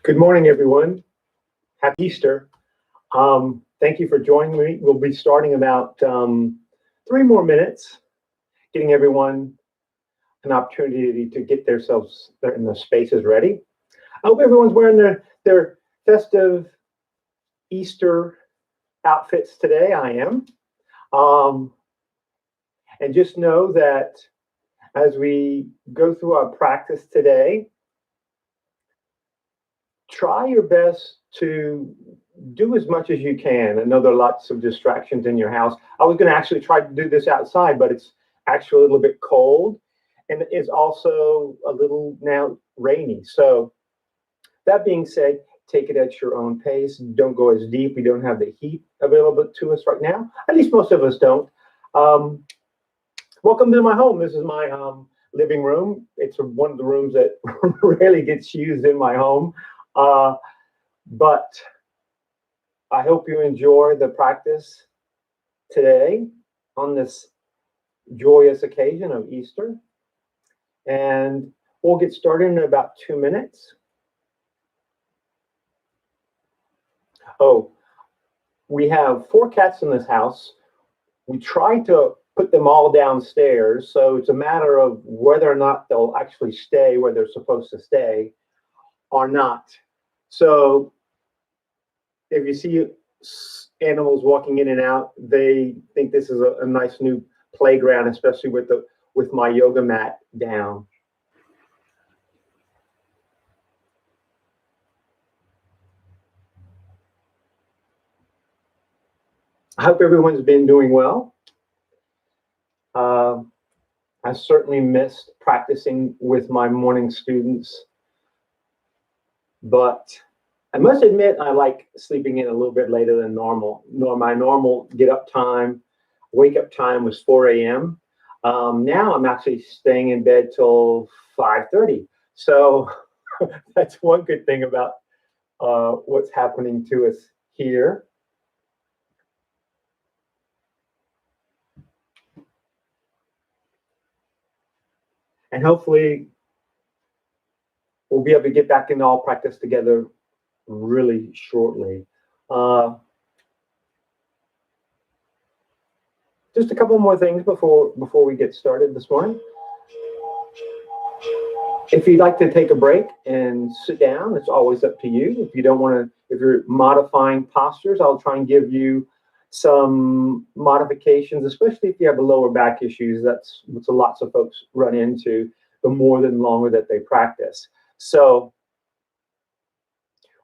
Good morning, everyone. Happy Easter. Thank you for joining me. We'll be starting about 3 more minutes, getting everyone an opportunity to get themselves in the spaces ready. I hope everyone's wearing their festive Easter outfits today. I am. Um, and just know that as we go through our practice today, try your best to do as much as you can. I know there are lots of distractions in your house. I was going to actually try to do this outside, but it's actually a little bit cold and it's also a little now rainy. So that being said, take it at your own pace. Don't go as deep. We don't have the heat available to us right now. At least most of us don't. Um, Welcome to my home. This is my living room. It's one of the rooms that rarely gets used in my home. Uh, but I hope you enjoy the practice today on this joyous occasion of Easter. And we'll get started in about 2 minutes. Oh, we have 4 cats in this house. We try to put them all downstairs, so it's a matter of whether or not they'll actually stay where they're supposed to stay or not. So if you see animals walking in and out, they think this is a nice new playground, especially with my yoga mat down. I hope everyone's been doing well. I certainly missed practicing with my morning students, but I must admit I like sleeping in a little bit later than normal. My normal get up time, wake up time was 4 a.m. Now I'm actually staying in bed till 5:30. So that's one good thing about what's happening to us here. And hopefully we'll be able to get back into all practice together really shortly. Just a couple more things before we get started this morning. If you'd like to take a break and sit down, it's always up to you. If you don't want to, if you're modifying postures, I'll try and give you some modifications, especially if you have lower back issues. That's what lots of folks run into the more than longer that they practice. So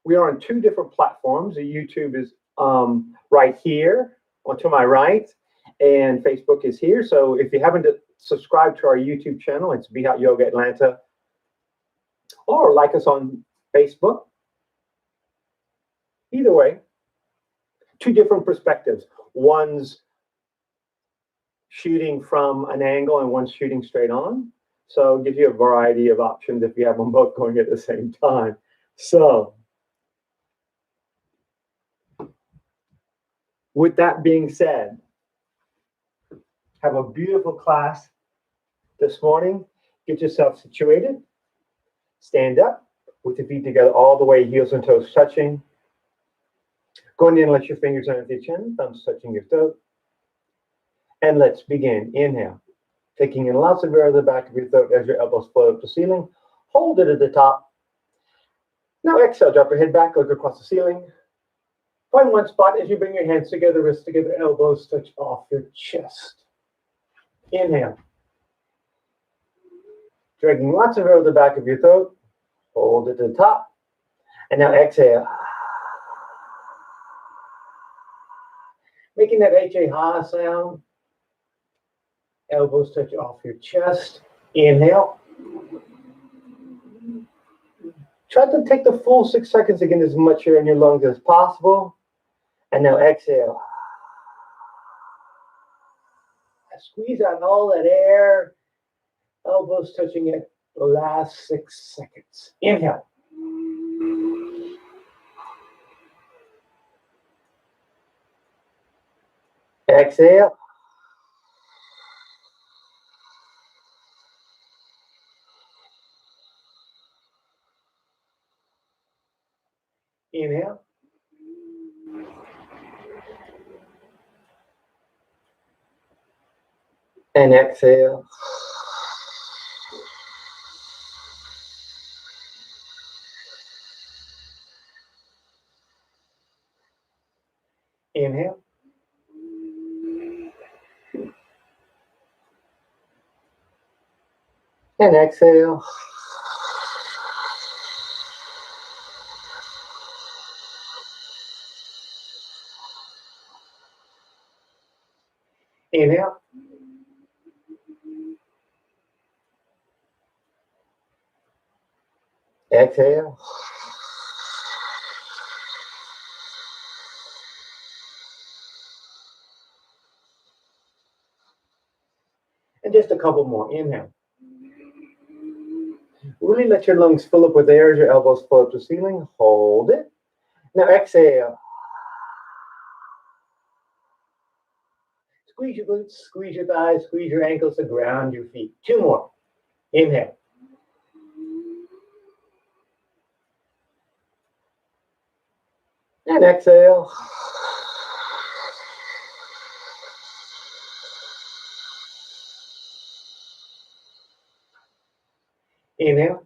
we are on 2 different platforms. The YouTube is right here to my right, and Facebook is here. So if you haven't subscribed to our YouTube channel, it's Be Hot Yoga Atlanta, or like us on Facebook. Either way, 2 different perspectives. One's shooting from an angle and one's shooting straight on. So it gives you a variety of options if you have them both going at the same time. So with that being said, have a beautiful class this morning. Get yourself situated. Stand up with your feet together all the way, heels and toes touching. Go in and let your fingers underneath your chin, thumbs touching your toes. And let's begin. Inhale, taking in lots of air at the back of your throat as your elbows float up to the ceiling. Hold it at the top. Now exhale, drop your head back, look across the ceiling. Find one spot as you bring your hands together, wrists together, elbows touch off your chest. Inhale, dragging lots of air at the back of your throat. Hold it to the top. And now exhale. Making that HA ha sound. Elbows touch off your chest. Inhale. Try to take the full 6 seconds to get as much air in your lungs as possible. And now exhale. Squeeze out all that air. Elbows touching it the last 6 seconds. Inhale. Exhale. Inhale. And exhale. Inhale. And exhale. Inhale. Exhale. And just a couple more. Inhale. Really let your lungs fill up with air as your elbows float up to the ceiling. Hold it. Now exhale. Squeeze your glutes, squeeze your thighs, squeeze your ankles to ground your feet. Two more. Inhale. And exhale. Inhale.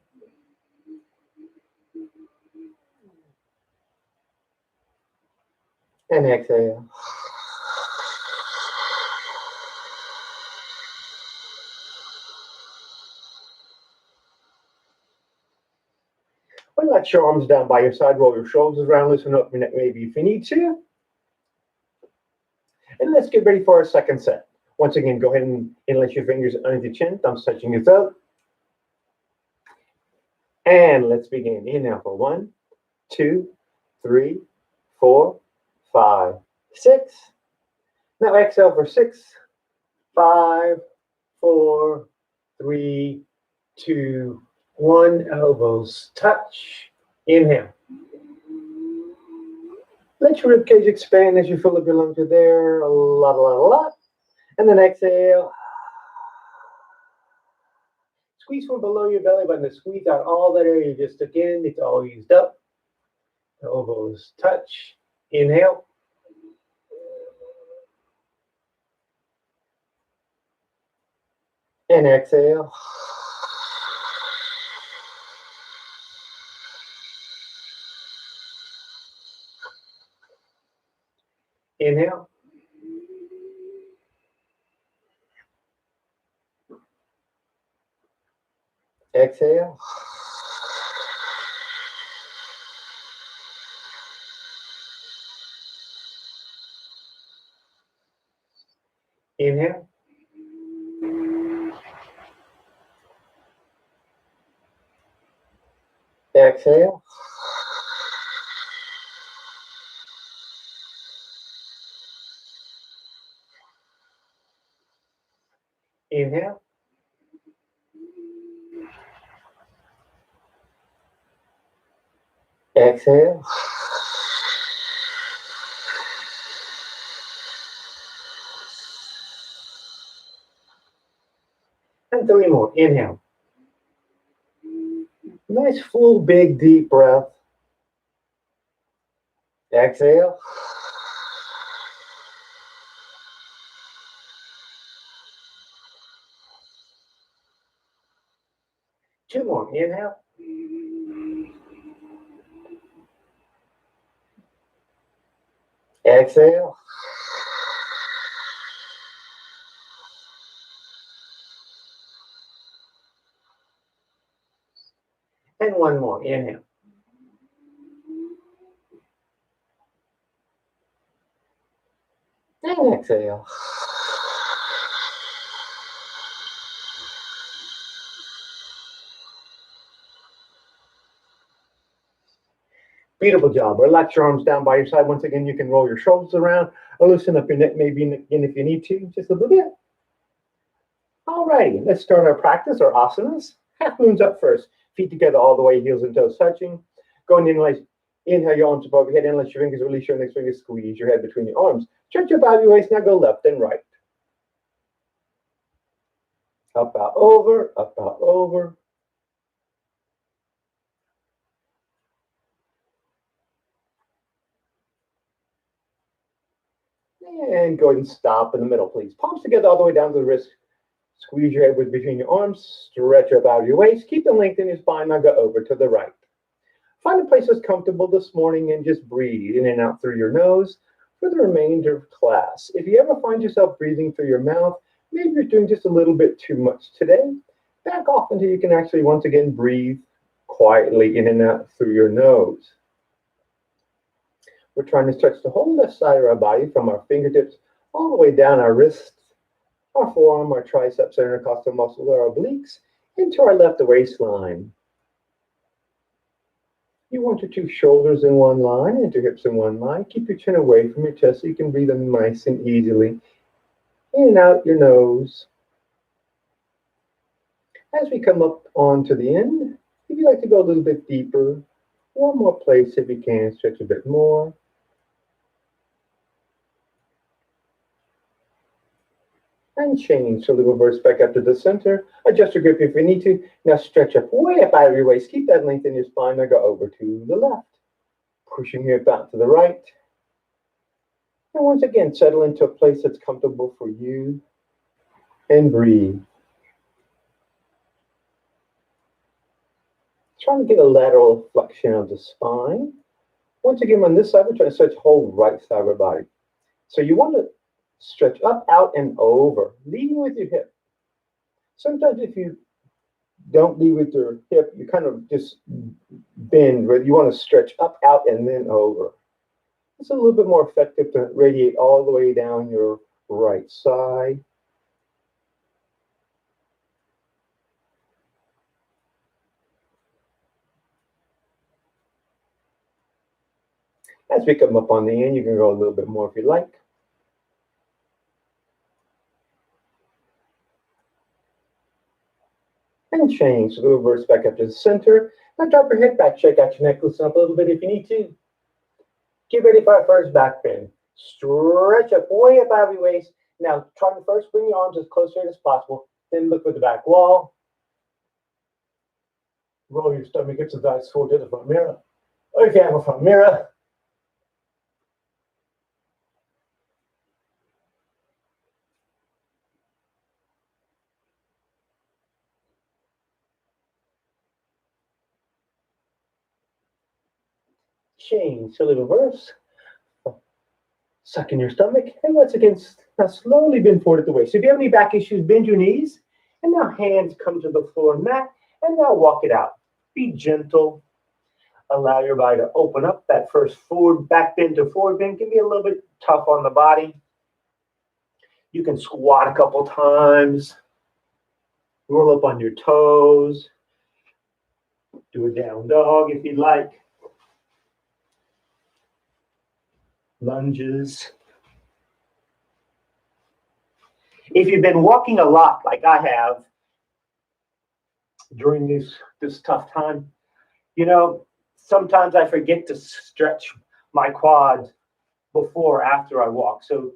And exhale. Well, let your arms down by your side, roll your shoulders around, loosen up your neck maybe if you need to. And let's get ready for our second set. Once again, go ahead and inlet your fingers underneath the chin, thumbs touching your throat. And let's begin. Inhale for 1, 2, 3, 4, 5, 6. Now exhale for 6, 5, 4, 3, 2, 1. Elbows touch. Inhale. Let your ribcage expand as you fill up your lungs with air. A lot. And then exhale. Squeeze from below your belly button to squeeze out all that air you just took in. It's all used up. Elbows touch. Inhale. And exhale. Inhale. Exhale. Inhale. Exhale. Inhale. Exhale. And 3 more. Inhale. Nice, full, big, deep breath. Exhale. Two more. Inhale. Exhale. And 1 more. Inhale. And exhale. Beautiful job. Relax your arms down by your side. Once again, you can roll your shoulders around or loosen up your neck maybe again if you need to, just a little bit. All righty, let's start our practice, our asanas. Half moons up first. Feet together all the way, heels and toes touching. Going in, like, inhale your arms above your head, inlet your fingers, release your next finger, squeeze your head between your arms. Stretch your body waist, now go left and right. Up, out, over, up, out, over. And go ahead and stop in the middle, please. Palms together all the way down to the wrist. Squeeze your head with between your arms. Stretch up out of your waist. Keep the length in your spine. Now go over to the right. Find a place that's comfortable this morning and just breathe in and out through your nose for the remainder of class. If you ever find yourself breathing through your mouth, maybe you're doing just a little bit too much today, back off until you can actually once again breathe quietly in and out through your nose. We're trying to stretch the whole left side of our body from our fingertips all the way down our wrists, our forearm, our triceps, our intercostal muscles, our obliques, into our left waistline. You want your two shoulders in one line and your hips in one line. Keep your chin away from your chest so you can breathe in nice and easily. In and out your nose. As we come up onto the end, if you'd like to go a little bit deeper, one more place if you can, stretch a bit more. And change. So reverse back up to the center. Adjust your grip if you need to. Now stretch up, way up out of your waist. Keep that length in your spine. Now go over to the left. Pushing your hip out to the right. And once again, settle into a place that's comfortable for you. And breathe. Trying to get a lateral flexion of the spine. Once again, on this side, we're trying to stretch the whole right side of our body. So you want to stretch up, out, and over, leading with your hip. Sometimes if you don't lead with your hip, you kind of just bend, where you want to stretch up, out, and then over. It's a little bit more effective to radiate all the way down your right side. As we come up on the end, you can go a little bit more if you like. And change. So reverse back up to the center. Now drop your head back. Check out your neck. Loosen up a little bit if you need to. Get ready for our first back bend. Stretch up, way up out of your waist. Now try to first bring your arms as close to it as possible. Then look for the back wall. Roll your stomach hips and thighs forward to the front mirror. Or if you have a front mirror, change to the reverse. Suck in your stomach. And once again, now slowly bend forward at the waist. So if you have any back issues, bend your knees. And now hands come to the floor and mat. And now walk it out. Be gentle. Allow your body to open up. That first forward back bend to forward bend can be a little bit tough on the body. You can squat a couple times. Roll up on your toes. Do a down dog if you'd like. Lunges. If you've been walking a lot like I have during this tough time, you know, sometimes I forget to stretch my quads before or after I walk. So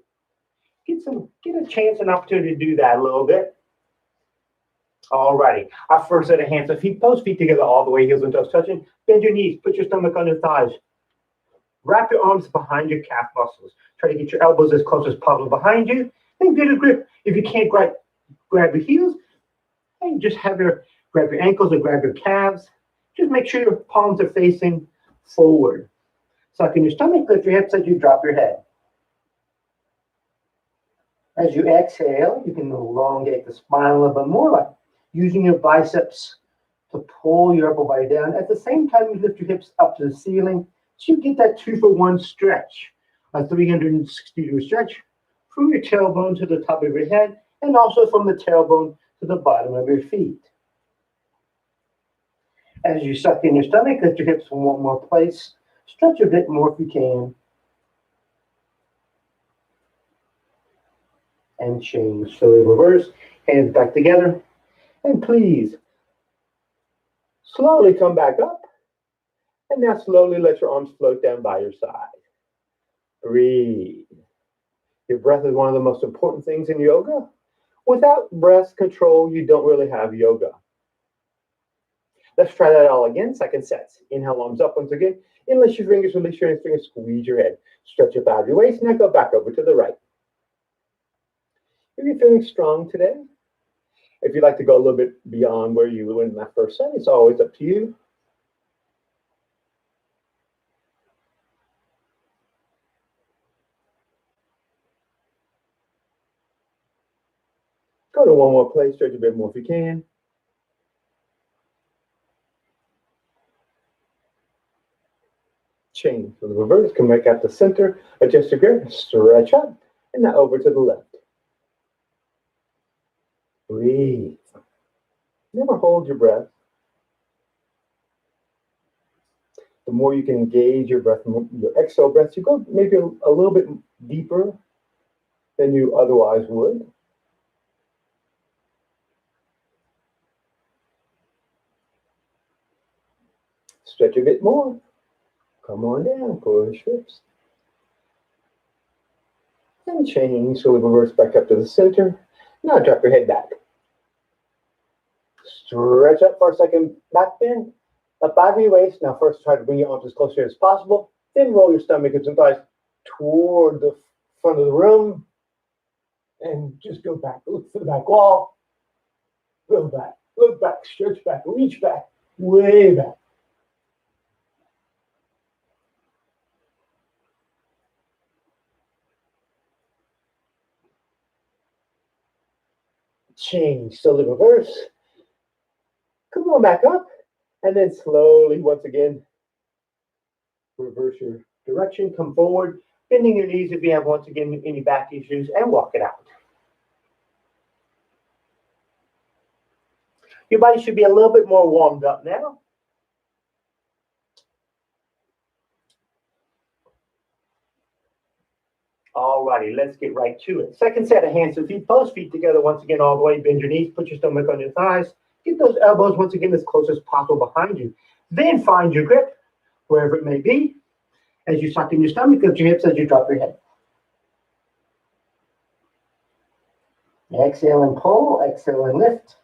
get a chance, an opportunity to do that a little bit. Alrighty. Our first set of hands and feet, both feet together all the way, heels and toes touching. Bend your knees, put your stomach on your thighs. Wrap your arms behind your calf muscles. Try to get your elbows as close as possible behind you. Then get a grip. If you can't grab your heels, and just grab your ankles or grab your calves. Just make sure your palms are facing forward. Suck in your stomach, lift your hips as you drop your head. As you exhale, you can elongate the spine a little bit more, like using your biceps to pull your upper body down. At the same time, you lift your hips up to the ceiling, so you get that 2-for-1 stretch, a 360-degree stretch from your tailbone to the top of your head, and also from the tailbone to the bottom of your feet. As you suck in your stomach, lift your hips from one more place. Stretch a bit more if you can. And change. So reverse, hands back together. And please, slowly come back up. And now slowly let your arms float down by your side. Breathe. Your breath is one of the most important things in yoga. Without breath control, you don't really have yoga. Let's try that all again. Second set. Inhale, arms up once again. Enlace your fingers, release your fingers, squeeze your head. Stretch up out of your waist. Now go back over to the right. Are you feeling strong today? If you'd like to go a little bit beyond where you went in that first set, it's always up to you. Go to one more place, stretch a bit more if you can. Change for the reverse, come back out the center, adjust your grip, stretch up, and now over to the left. Breathe. Never hold your breath. The more you can engage your breath, your exhale breath, you go maybe a little bit deeper than you otherwise would. Stretch a bit more. Come on down, push hips. And change, so we reverse back up to the center. Now drop your head back. Stretch up for a second, back bend. Up back of your waist. Now first try to bring your arms as close here as possible. Then roll your stomach hips and thighs toward the front of the room. And just go back. Look for the back wall. Go back. Look back. Stretch back. Reach back. Way back. Change. So the reverse. Come on back up. And then slowly, once again, reverse your direction. Come forward. Bending your knees if you have, once again, any back issues. And walk it out. Your body should be a little bit more warmed up now. Alrighty, let's get right to it. Second set of hands and feet, both feet together once again all the way. Bend your knees, put your stomach on your thighs. Get those elbows once again as close as possible behind you. Then find your grip, wherever it may be. As you suck in your stomach, lift your hips as you drop your head. Exhale and pull, exhale and lift.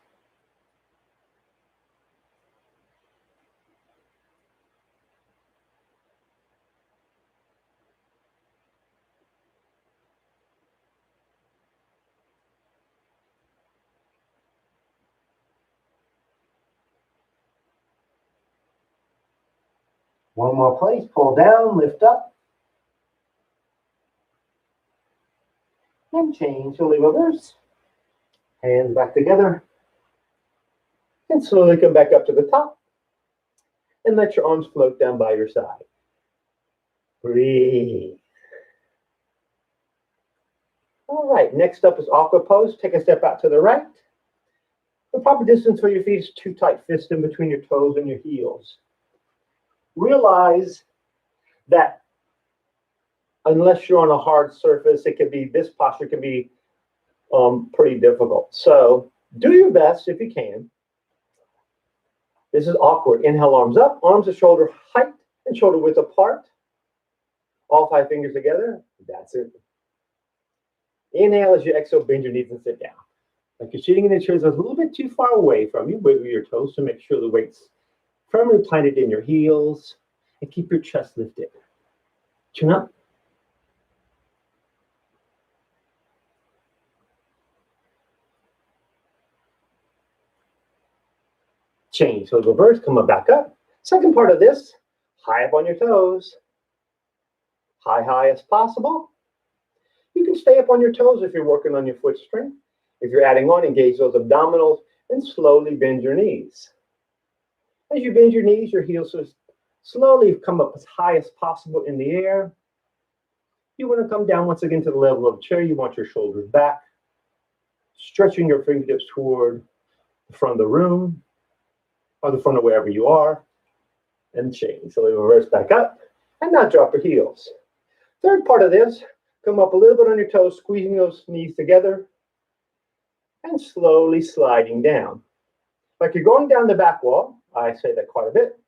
One more place, pull down, lift up. And change, slowly reverse. Hands back together. And slowly come back up to the top. And let your arms float down by your side. Breathe. All right, next up is aqua pose. Take a step out to the right. The proper distance for your feet is 2 tight fists in between your toes and your heels. Realize that unless you're on a hard surface, this posture can be pretty difficult. So do your best if you can. This is awkward. Inhale, arms up, arms to shoulder height and shoulder width apart. All 5 fingers together. That's it. Inhale as you exhale, bend your knees and sit down. Like you're sitting in the chairs a little bit too far away from you. Wiggle your toes to make sure the weight's firmly planted in your heels. And keep your chest lifted. Chin up. Change. So reverse, come on back up. Second part of this, high up on your toes. High as possible. You can stay up on your toes if you're working on your foot strength. If you're adding on, engage those abdominals and slowly bend your knees. As you bend your knees, your heels just slowly come up as high as possible in the air. You want to come down once again to the level of the chair. You want your shoulders back, stretching your fingertips toward the front of the room or the front of wherever you are, and change. So we reverse back up and now drop your heels. Third part of this, come up a little bit on your toes, squeezing those knees together and slowly sliding down. Like you're going down the back wall. I say that quite a bit.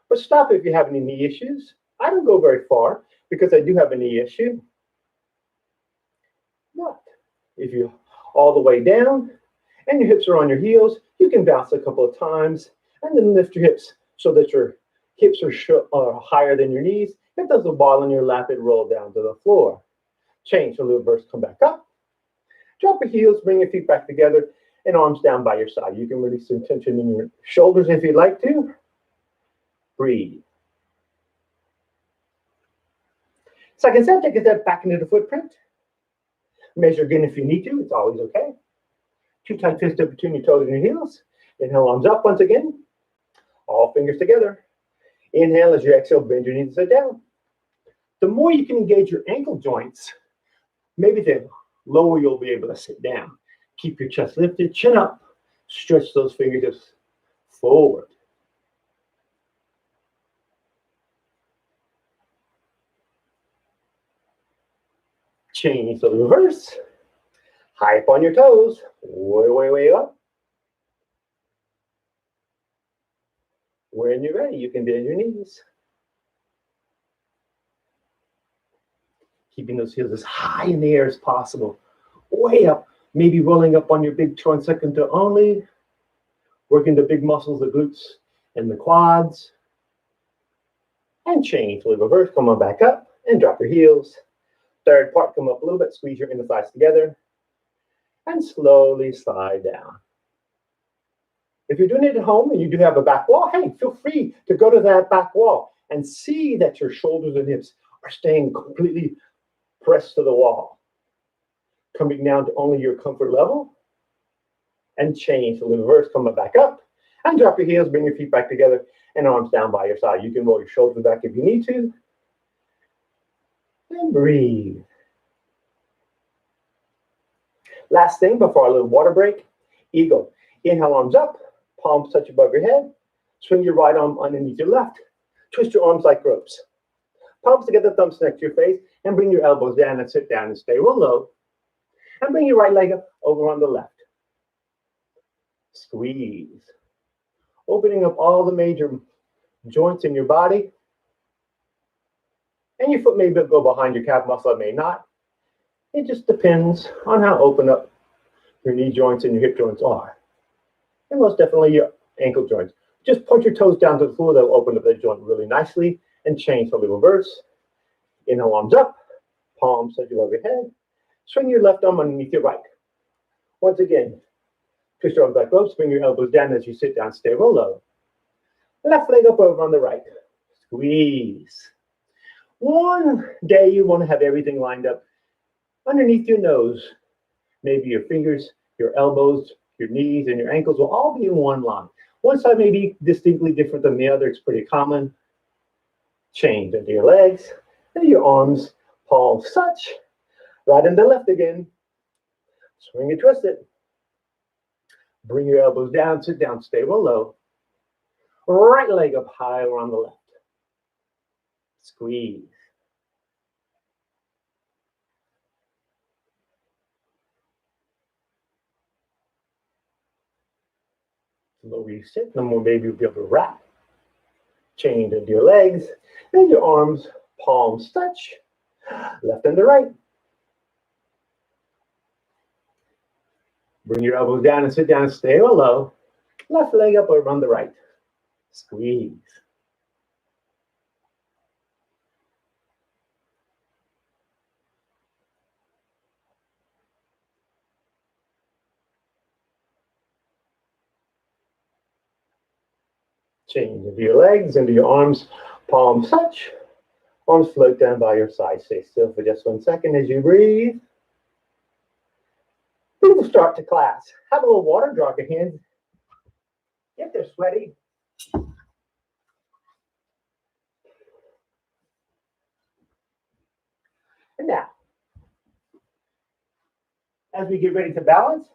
But stop if you have any knee issues. I don't go very far because I do have a knee issue. But if you're all the way down and your hips are on your heels, you can bounce a couple of times and then lift your hips so that your hips are higher than your knees. If there's a ball in your lap, it roll down to the floor. Change, so reverse, come back up. Drop your heels, bring your feet back together, and arms down by your side. You can release some tension in your shoulders if you'd like to. Breathe. Second set, take a step back into the footprint. Measure again if you need to. It's always okay. Two tight fists up between your toes and your heels. Inhale, arms up once again. All fingers together. Inhale as you exhale, bend your knees and sit down. The more you can engage your ankle joints, maybe the lower you'll be able to sit down. Keep your chest lifted, chin up. Stretch those fingertips forward. Change the reverse. High up on your toes. Way, way, way up. When you're ready, you can bend your knees. Keeping those heels as high in the air as possible. Way up. Maybe rolling up on your big toe and second toe only. Working the big muscles, the glutes and the quads. And change to the reverse. Come on back up and drop your heels. Third part, come up a little bit, squeeze your inner thighs together, and slowly slide down. If you're doing it at home and you do have a back wall, hey, feel free to go to that back wall and see that your shoulders and hips are staying completely pressed to the wall. Coming down to only your comfort level, and change to the reverse, come back up, and drop your heels, bring your feet back together, and arms down by your side. You can roll your shoulders back if you need to. And breathe. Last thing before our little water break, eagle. Inhale, arms up, palms touch above your head. Swing your right arm underneath your left. Twist your arms like ropes. Palms together, thumbs next to your face, and bring your elbows down and sit down and stay real low. And bring your right leg up over on the left. Squeeze. Opening up all the major joints in your body. And your foot may go behind your calf muscle, it may not. It just depends on how open up your knee joints and your hip joints are. And most definitely your ankle joints. Just point your toes down to the floor, they'll open up that joint really nicely, and change to the reverse. Inhale, arms up, palms touch above your head. Swing your left arm underneath your right. Once again, twist your arms like ropes, bring your elbows down as you sit down, stay real low. Left leg up over on the right. Squeeze. One day you want to have everything lined up underneath your nose. Maybe your fingers, your elbows, your knees, and your ankles will all be in one line. One side may be distinctly different than the other. It's pretty common. Change into your legs and your arms, palms touch. Right into left again. Swing and twist it. Bring your elbows down, sit down, stay real low. Right leg up high around the left. Squeeze. The lower you sit, the more maybe you'll be able to wrap. Change into your legs and your arms, palms touch. Left and the right. Bring your elbows down and sit down and stay real low. Left leg up over on the right. Squeeze. Change into your legs, into your arms, palms touch. Arms float down by your side. Stay still for just 1 second as you breathe. We will start to class. Have a little water, drop your hands. If they're sweaty. And now, as we get ready to balance,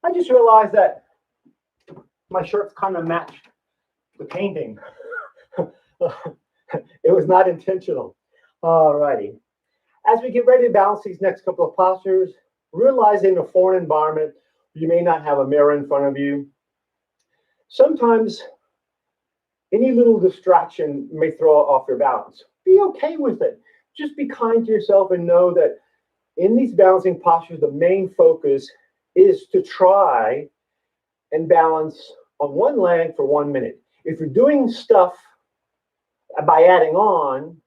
I just realized that my shirts kind of match the painting. It was not intentional. All righty. As we get ready to balance these next couple of postures, realizing in a foreign environment, you may not have a mirror in front of you. Sometimes any little distraction may throw off your balance. Be okay with it. Just be kind to yourself and know that in these balancing postures, the main focus is to try and balance on one leg for 1 minute. If you're doing stuff by adding on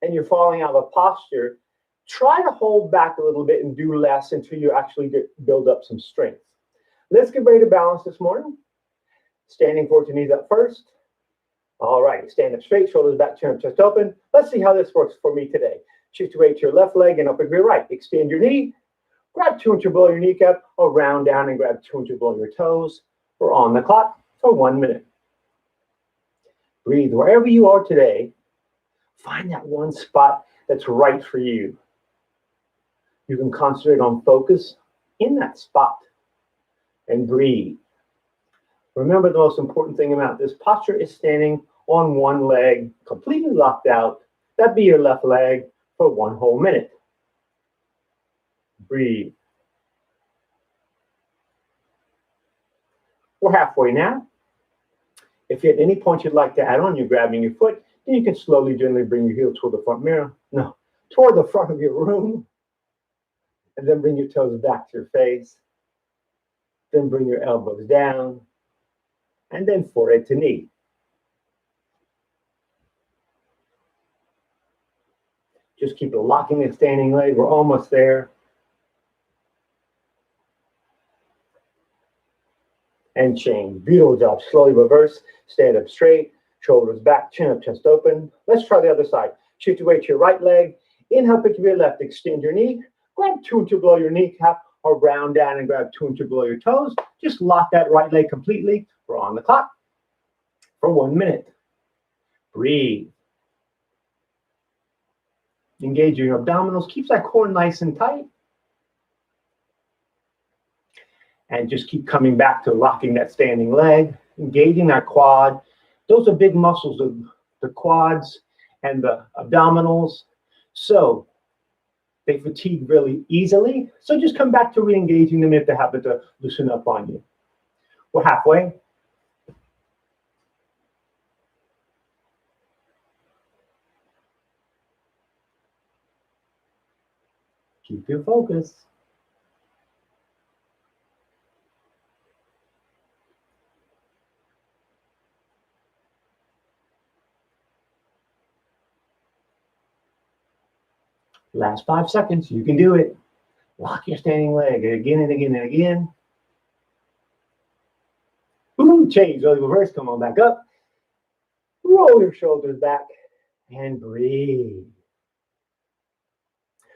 and you're falling out of a posture, Try to hold back a little bit and do less until you actually build up some strength. Let's get ready to balance this morning. Standing forward, your knees up first. All right, stand up straight, shoulders back, chin up, chest open. Let's see how this works for me today. Shift your weight to your left leg and up and your right. Extend your knee. Grab 2 inches below your kneecap, or round down and grab 2 inches below your toes. We're on the clock for 1 minute. Breathe wherever you are today. Find that one spot that's right for you. You can concentrate on focus in that spot and breathe. Remember, the most important thing about this posture is standing on one leg, completely locked out. That'd be your left leg for 1 whole minute. Breathe. We're halfway now. If at any point you'd like to add on, you're grabbing your foot, then you can slowly, gently bring your heel toward the front mirror. No, toward the front of your room. And then bring your toes back to your face. Then bring your elbows down. And then forehead to knee. Just keep locking the standing leg. We're almost there. And change. Beautiful job. Slowly reverse. Stand up straight. Shoulders back. Chin up, chest open. Let's try the other side. Shift your weight to your right leg. Inhale, pick up your left. Extend your knee. Grab 2 inches below your kneecap, or round down and grab 2 inches below your toes. Just lock that right leg completely. We're on the clock for 1 minute. Breathe. Engage your abdominals. Keep that core nice and tight. And just keep coming back to locking that standing leg, engaging our quad. Those are big muscles, the quads and the abdominals. So they fatigue really easily. So just come back to re-engaging them if they happen to loosen up on you. We're halfway. Keep your focus. Last 5 seconds, you can do it. Lock your standing leg again and again and again. Ooh, change, really reverse, come on back up. Roll your shoulders back and breathe.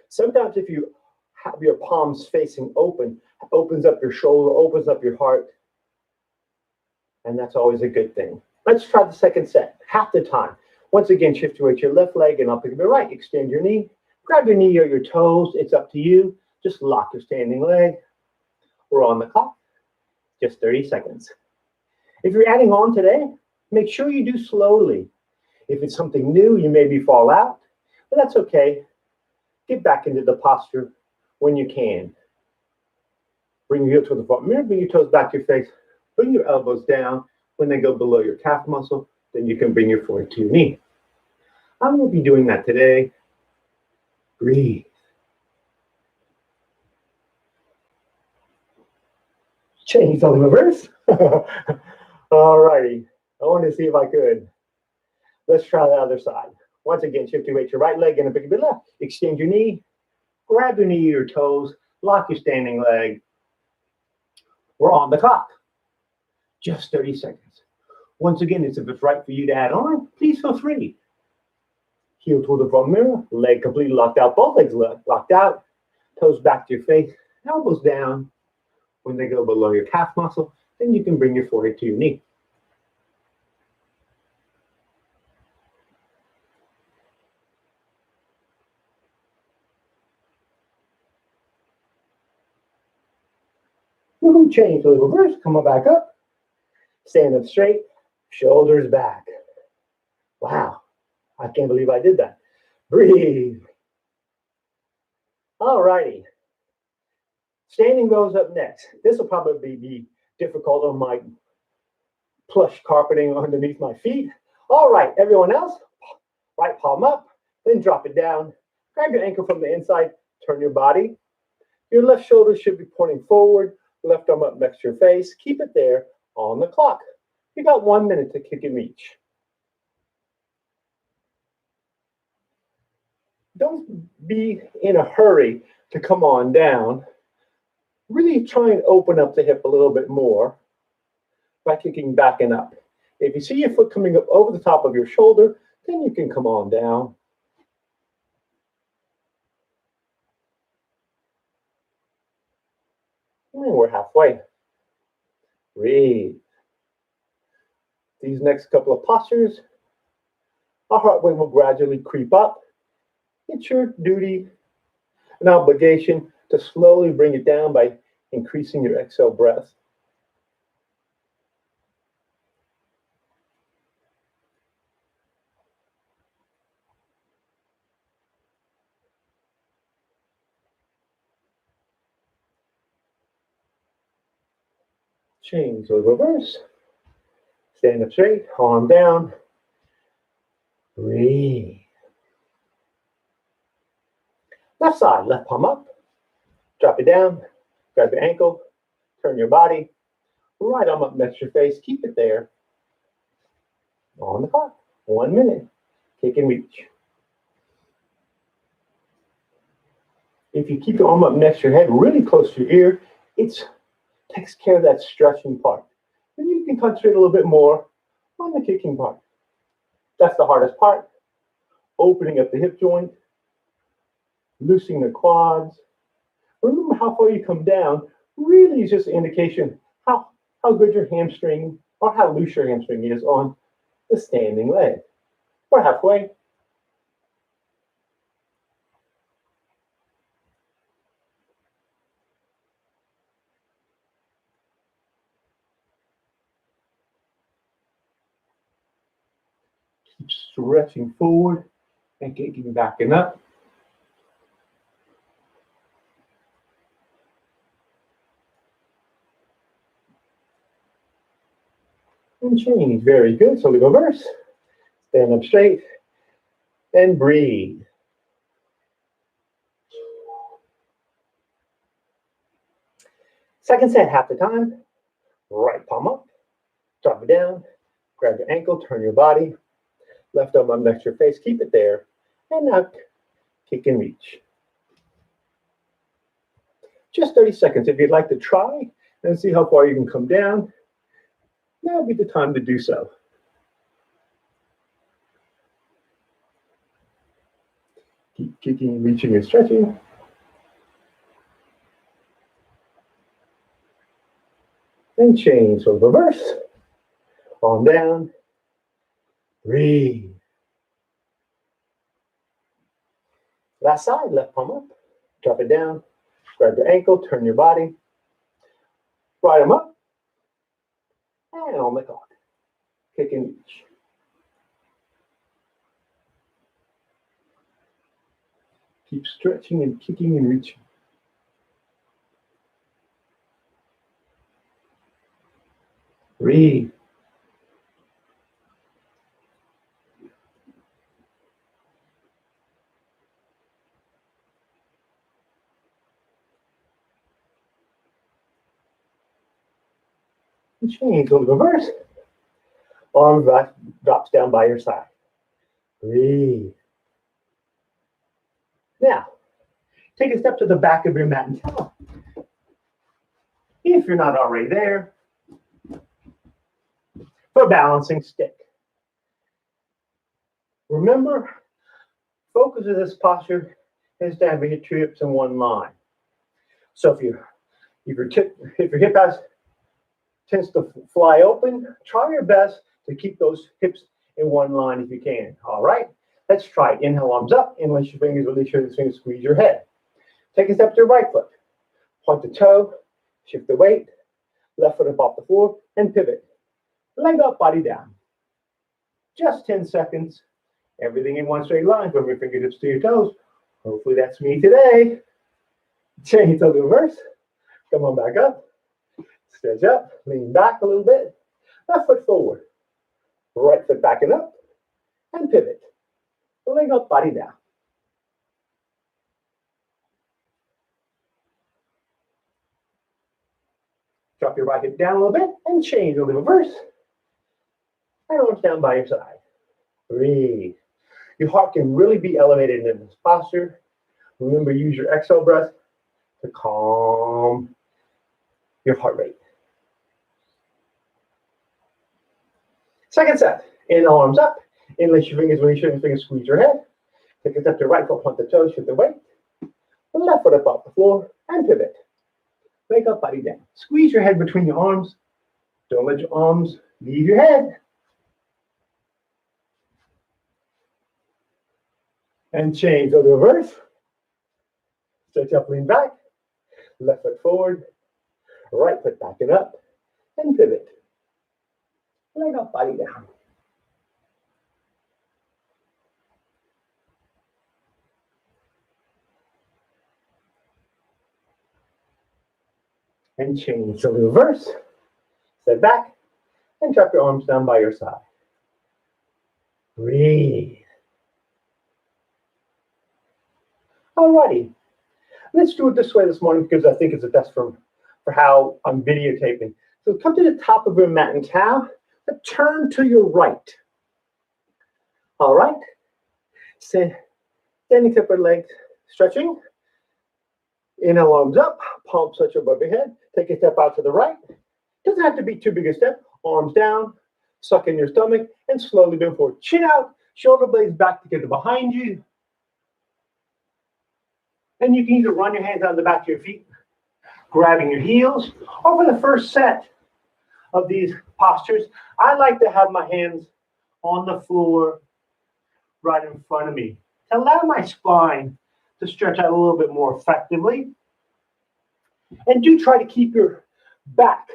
Sometimes if you have your palms facing open, opens up your shoulder, opens up your heart, and that's always a good thing. Let's try the second set, half the time. Once again, shift your weight to your left leg and up to your right. Extend your knee. Grab your knee or your toes. It's up to you. Just lock your standing leg. We're on the clock. Just 30 seconds. If you're adding on today, make sure you do slowly. If it's something new, you maybe fall out, but that's okay. Get back into the posture when you can. Bring your heel to the front mirror, bring your toes back to your face. Bring your elbows down. When they go below your calf muscle, then you can bring your forehead to your knee. I'm going to be doing that today. Breathe. Change on the reverse. All righty. I wanted to see if I could. Let's try the other side. Once again, shift your weight to your right leg and pick up your left. Extend your knee. Grab your knee or your toes. Lock your standing leg. We're on the clock. Just 30 seconds. Once again, if it's right for you to add on, please feel free. Heel toward the front mirror, leg completely locked out, both legs locked out, toes back to your face, elbows down. When they go below your calf muscle, then you can bring your forehead to your knee. Woohoo, change to the reverse, come on back up. Stand up straight, shoulders back. Wow, I can't believe I did that. Breathe. All righty. Standing rows up next. This will probably be difficult on my plush carpeting underneath my feet. All right, everyone else, right palm up, then drop it down. Grab your ankle from the inside, turn your body. Your left shoulder should be pointing forward, left arm up next to your face. Keep it there on the clock. You got 1 minute to kick and reach. Don't be in a hurry to come on down. Really try and open up the hip a little bit more by kicking back and up. If you see your foot coming up over the top of your shoulder, then you can come on down. And we're halfway. Breathe. These next couple of postures, our heart rate will gradually creep up. It's your duty and obligation to slowly bring it down by increasing your exhale breath. Change or reverse. Stand up straight, arm down. Breathe. Left side, left palm up. Drop it down. Grab your ankle. Turn your body. Right arm up next to your face. Keep it there. On the clock. 1 minute. Kick and reach. If you keep your arm up next to your head, really close to your ear, it takes care of that stretching part. And you can concentrate a little bit more on the kicking part. That's the hardest part. Opening up the hip joint, loosening the quads. Remember how far you come down really is just an indication how good your hamstring or how loose your hamstring is on the standing leg. We're halfway. Keep stretching forward and kicking back and up. And change. Very good. So we reverse. Stand up straight and breathe. Second set, half the time. Right palm up. Drop it down. Grab your ankle. Turn your body. Left arm up next to your face. Keep it there. And now kick and reach. Just 30 seconds. If you'd like to try and see how far you can come down, now would be the time to do so. Keep kicking, reaching, and stretching. And change. So reverse. Arm down. Breathe. Last side, left palm up. Drop it down. Grab your ankle. Turn your body. Right arm up. And on the clock. Kick and reach. Keep stretching and kicking and reaching. Breathe. And change. Go to reverse. Arm drops down by your side. Breathe. Now, take a step to the back of your mat and tell. If you're not already there, for balancing stick. Remember, focus of this posture is to have your two hips in one line. So if your hip tends to fly open, try your best to keep those hips in one line if you can. All right, let's try it. Inhale, arms up. Interlace your fingers, release your fingers, squeeze your head. Take a step to your right foot. Point the toe, shift the weight, left foot up off the floor, and pivot. Leg up, body down. Just 10 seconds. Everything in one straight line from your fingertips to your toes. Hopefully that's me today. Change to the reverse. Come on back up. Stretch up. Lean back a little bit. Left foot forward. Right foot backing up. And pivot. Leg up, body down. Drop your right hip down a little bit and change to the reverse. And arms down by your side. Breathe. Your heart can really be elevated in this posture. Remember, use your exhale breath to calm your heart rate. Second set. Inhale, arms up. Interlace your fingers, release your fingers, squeeze your head. Take a step to the right foot, point the toes, shift the weight. The left foot up off the floor and pivot. Wake up, body down. Squeeze your head between your arms. Don't let your arms leave your head. And change. So the reverse. Stretch up, lean back. Left foot forward. Right foot backing up. And pivot. Leg up, body down. And change. So the reverse. Step back. And drop your arms down by your side. Breathe. Alrighty. Let's do it this way this morning because I think it's the best for how I'm videotaping. So come to the top of your mat and towel. Turn to your right. All right. Standing separate legs, stretching. Inhale, arms up, palms touch above your head. Take a step out to the right. Doesn't have to be too big a step. Arms down, suck in your stomach, and slowly bend forward. Chin out, shoulder blades back together behind you. And you can either run your hands on the back of your feet, grabbing your heels, or for the first set of these postures, I like to have my hands on the floor right in front of me to allow my spine to stretch out a little bit more effectively. And do try to keep your back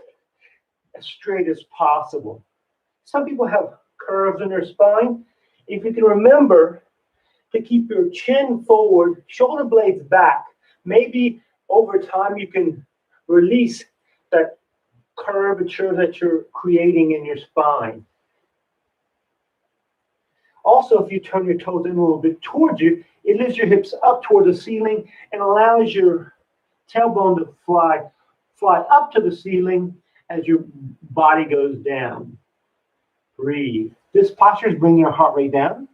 as straight as possible. Some people have curves in their spine. If you can remember to keep your chin forward, shoulder blades back, maybe over time you can release that curvature that you're creating in your spine. Also, if you turn your toes in a little bit towards you, it lifts your hips up toward the ceiling and allows your tailbone to fly up to the ceiling as your body goes down. Breathe. This posture is bringing your heart rate down.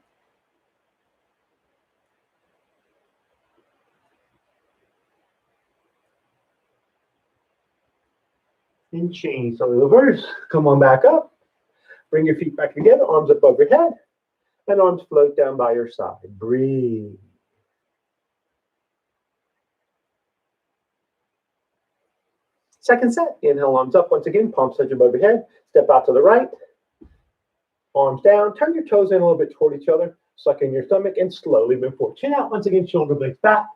And change. So reverse. Come on back up. Bring your feet back together. Arms above your head. And arms float down by your side. Breathe. Second set. Inhale, arms up once again. Palms touch above your head. Step out to the right. Arms down. Turn your toes in a little bit toward each other. Suck in your stomach and slowly bend forward. Chin out once again. Shoulder blades back.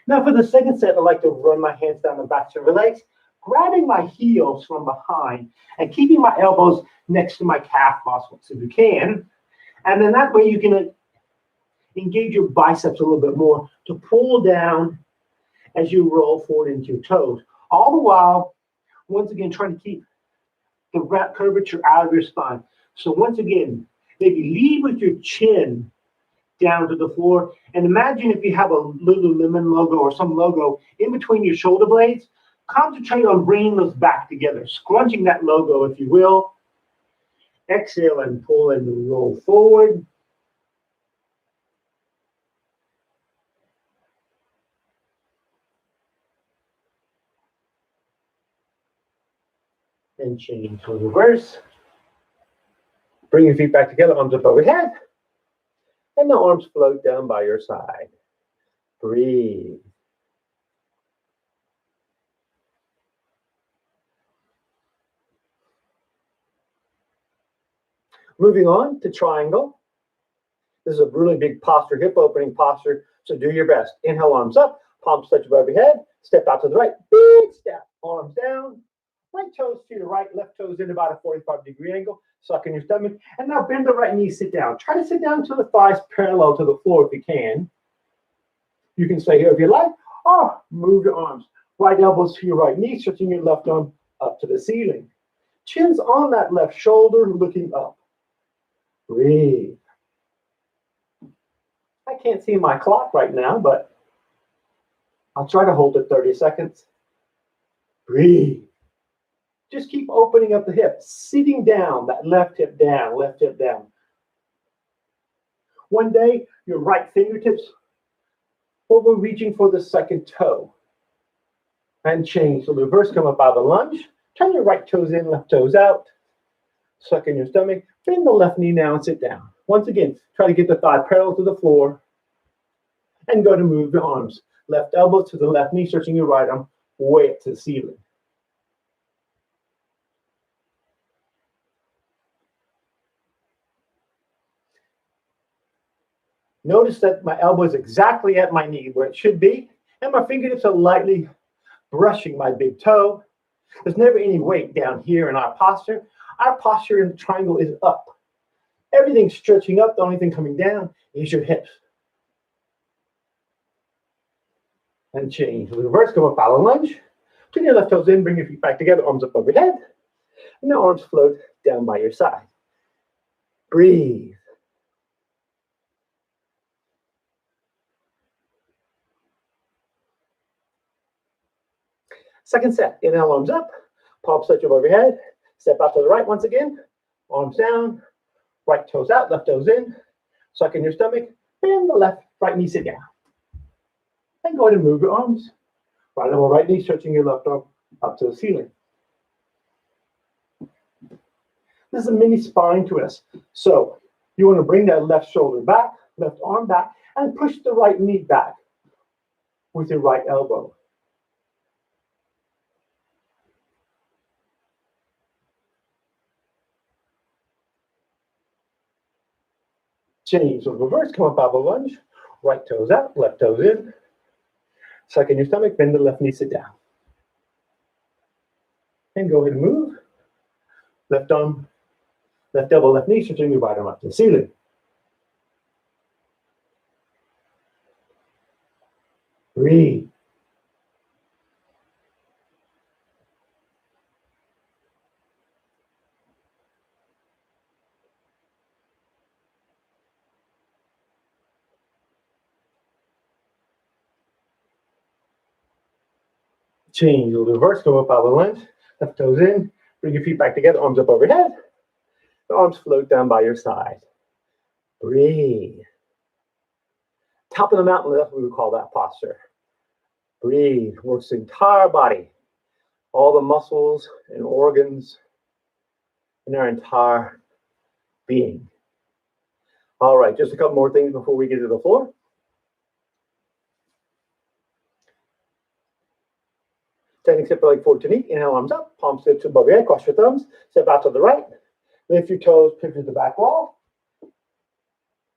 Now for the second set, I like to run my hands down the backs of the legs, grabbing my heels from behind and keeping my elbows next to my calf muscles if you can. And then that way you can engage your biceps a little bit more to pull down as you roll forward into your toes. All the while, once again, trying to keep the curvature out of your spine. So once again, maybe lead with your chin down to the floor. And imagine if you have a Lululemon logo or some logo in between your shoulder blades, concentrate on bringing those back together, scrunching that logo, if you will. Exhale and pull and roll forward. And change to reverse. Bring your feet back together, arms up overhead. And the arms float down by your side. Breathe. Moving on to triangle. This is a really big posture, hip opening posture. So do your best. Inhale, arms up, palms touch above your head. Step out to the right. Big step. Arms down. Right toes to your right, left toes in about a 45-degree angle. Suck in your stomach. And now bend the right knee, sit down. Try to sit down until the thighs parallel to the floor if you can. You can stay here if you like, or move your arms. Right elbows to your right knee, stretching your left arm up to the ceiling. Chin's on that left shoulder, looking up. Breathe. I can't see my clock right now, but I'll try to hold it 30 seconds. Breathe. Just keep opening up the hips, sitting down, that left hip down, left hip down. One day, your right fingertips over reaching for the second toe. And change. So reverse, come up out of the lunge. Turn your right toes in, left toes out. Suck in your stomach. Bend the left knee now and sit down. Once again, try to get the thigh parallel to the floor. And go to move your arms. Left elbow to the left knee, stretching your right arm way up to the ceiling. Notice that my elbow is exactly at my knee where it should be, and my fingertips are lightly brushing my big toe. There's never any weight down here in our posture. Our posture in the triangle is up. Everything's stretching up. The only thing coming down is your hips. And change. Reverse, come up, follow lunge. Turn your left toes in, bring your feet back together, arms up overhead. And the arms float down by your side. Breathe. Second set, inhale, arms up, palms touch above your head. Step out to the right once again, arms down, right toes out, left toes in. Suck in your stomach, bend the right knee, sit down. And go ahead and move your arms. Right elbow, right knee, stretching your left arm up to the ceiling. This is a mini spine twist. So you want to bring that left shoulder back, left arm back, and push the right knee back with your right elbow. Change. So reverse, come up out of a lunge. Right toes out, left toes in. Suck in your stomach, bend the left knee, sit down. And go ahead and move. Left arm, left elbow, left knee, stretching your right arm up to the ceiling. Breathe. Change. You'll reverse, go up out of the lunge. Left toes in. Bring your feet back together, arms up overhead. The arms float down by your side. Breathe. Top of the mountain, that's what we would call that posture. Breathe. Works the entire body. All the muscles and organs in our entire being. All right, just a couple more things before we get to the floor. Standing step leg forward to knee. Inhale, arms up. Palms step to above your head. Cross your thumbs. Step out to the right. Lift your toes. Pivot to the back wall.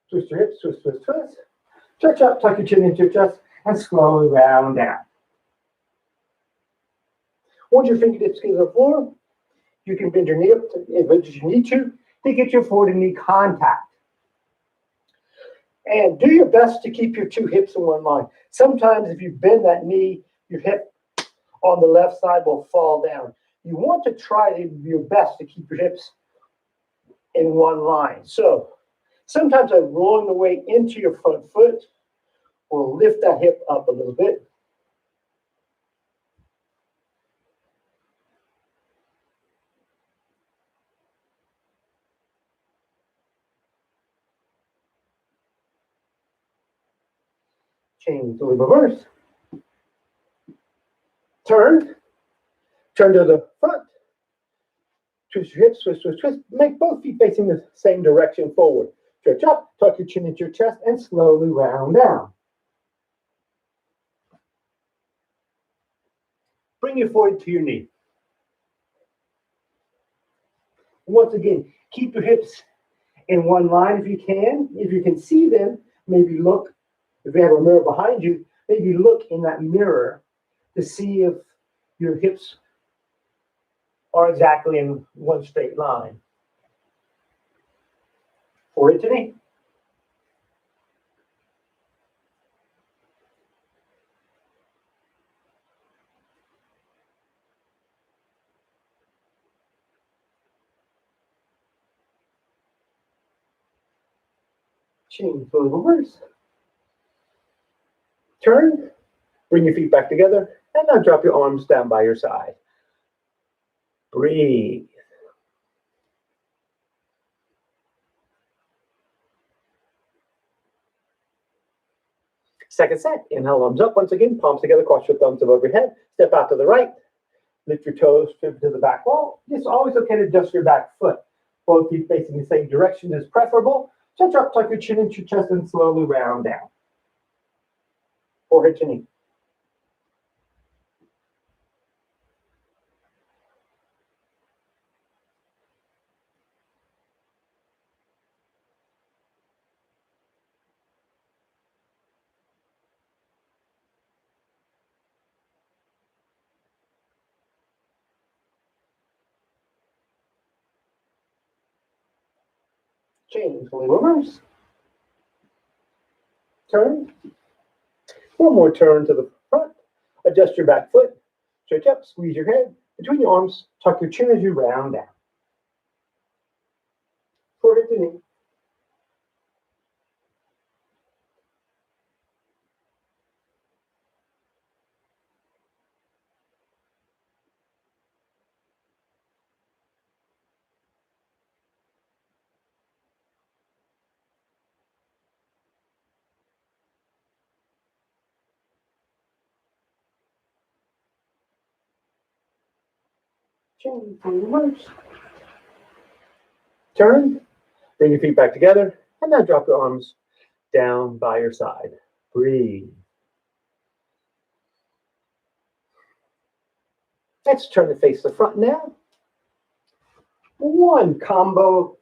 Twist your hips. Twist, twist, twist. Stretch up. Tuck your chin into your chest. And slowly round down. Once your fingertips get to the floor, you can bend your knee up as much as you need to get your foot and knee contact. And do your best to keep your two hips in one line. Sometimes if you bend that knee, your hip on the left side will fall down. You want to try to do your best to keep your hips in one line. So sometimes I'm rolling the weight into your front foot will lift that hip up a little bit. Change to the reverse. Turn to the front. Twist your hips, twist, twist, twist. Make both feet facing the same direction forward. Stretch up, tuck your chin into your chest, and slowly round down. Bring your forehead to your knee. Once again, keep your hips in one line if you can. If you can see them, maybe look. If you have a mirror behind you, maybe look in that mirror to see if your hips are exactly in one straight line. Forehead to knee. Change to the reverse. Turn, bring your feet back together, and now drop your arms down by your side. Breathe. Second set, inhale, arms up once again, palms together, cross your thumbs above your head, step out to the right, lift your toes, pivot to the back wall. It's always okay to adjust your back foot. Both feet facing the same direction is preferable. Touch up, tuck your chin into your chest, and slowly round down. Forehead to knee. Change, fully reverse. Turn. One more turn to the front. Adjust your back foot. Stretch up, squeeze your head. Between your arms, tuck your chin as you round down. Forehead to knee. Change, fully reverse. Turn. Bring your feet back together. And now drop your arms down by your side. Breathe. Let's turn to face the front now. One combo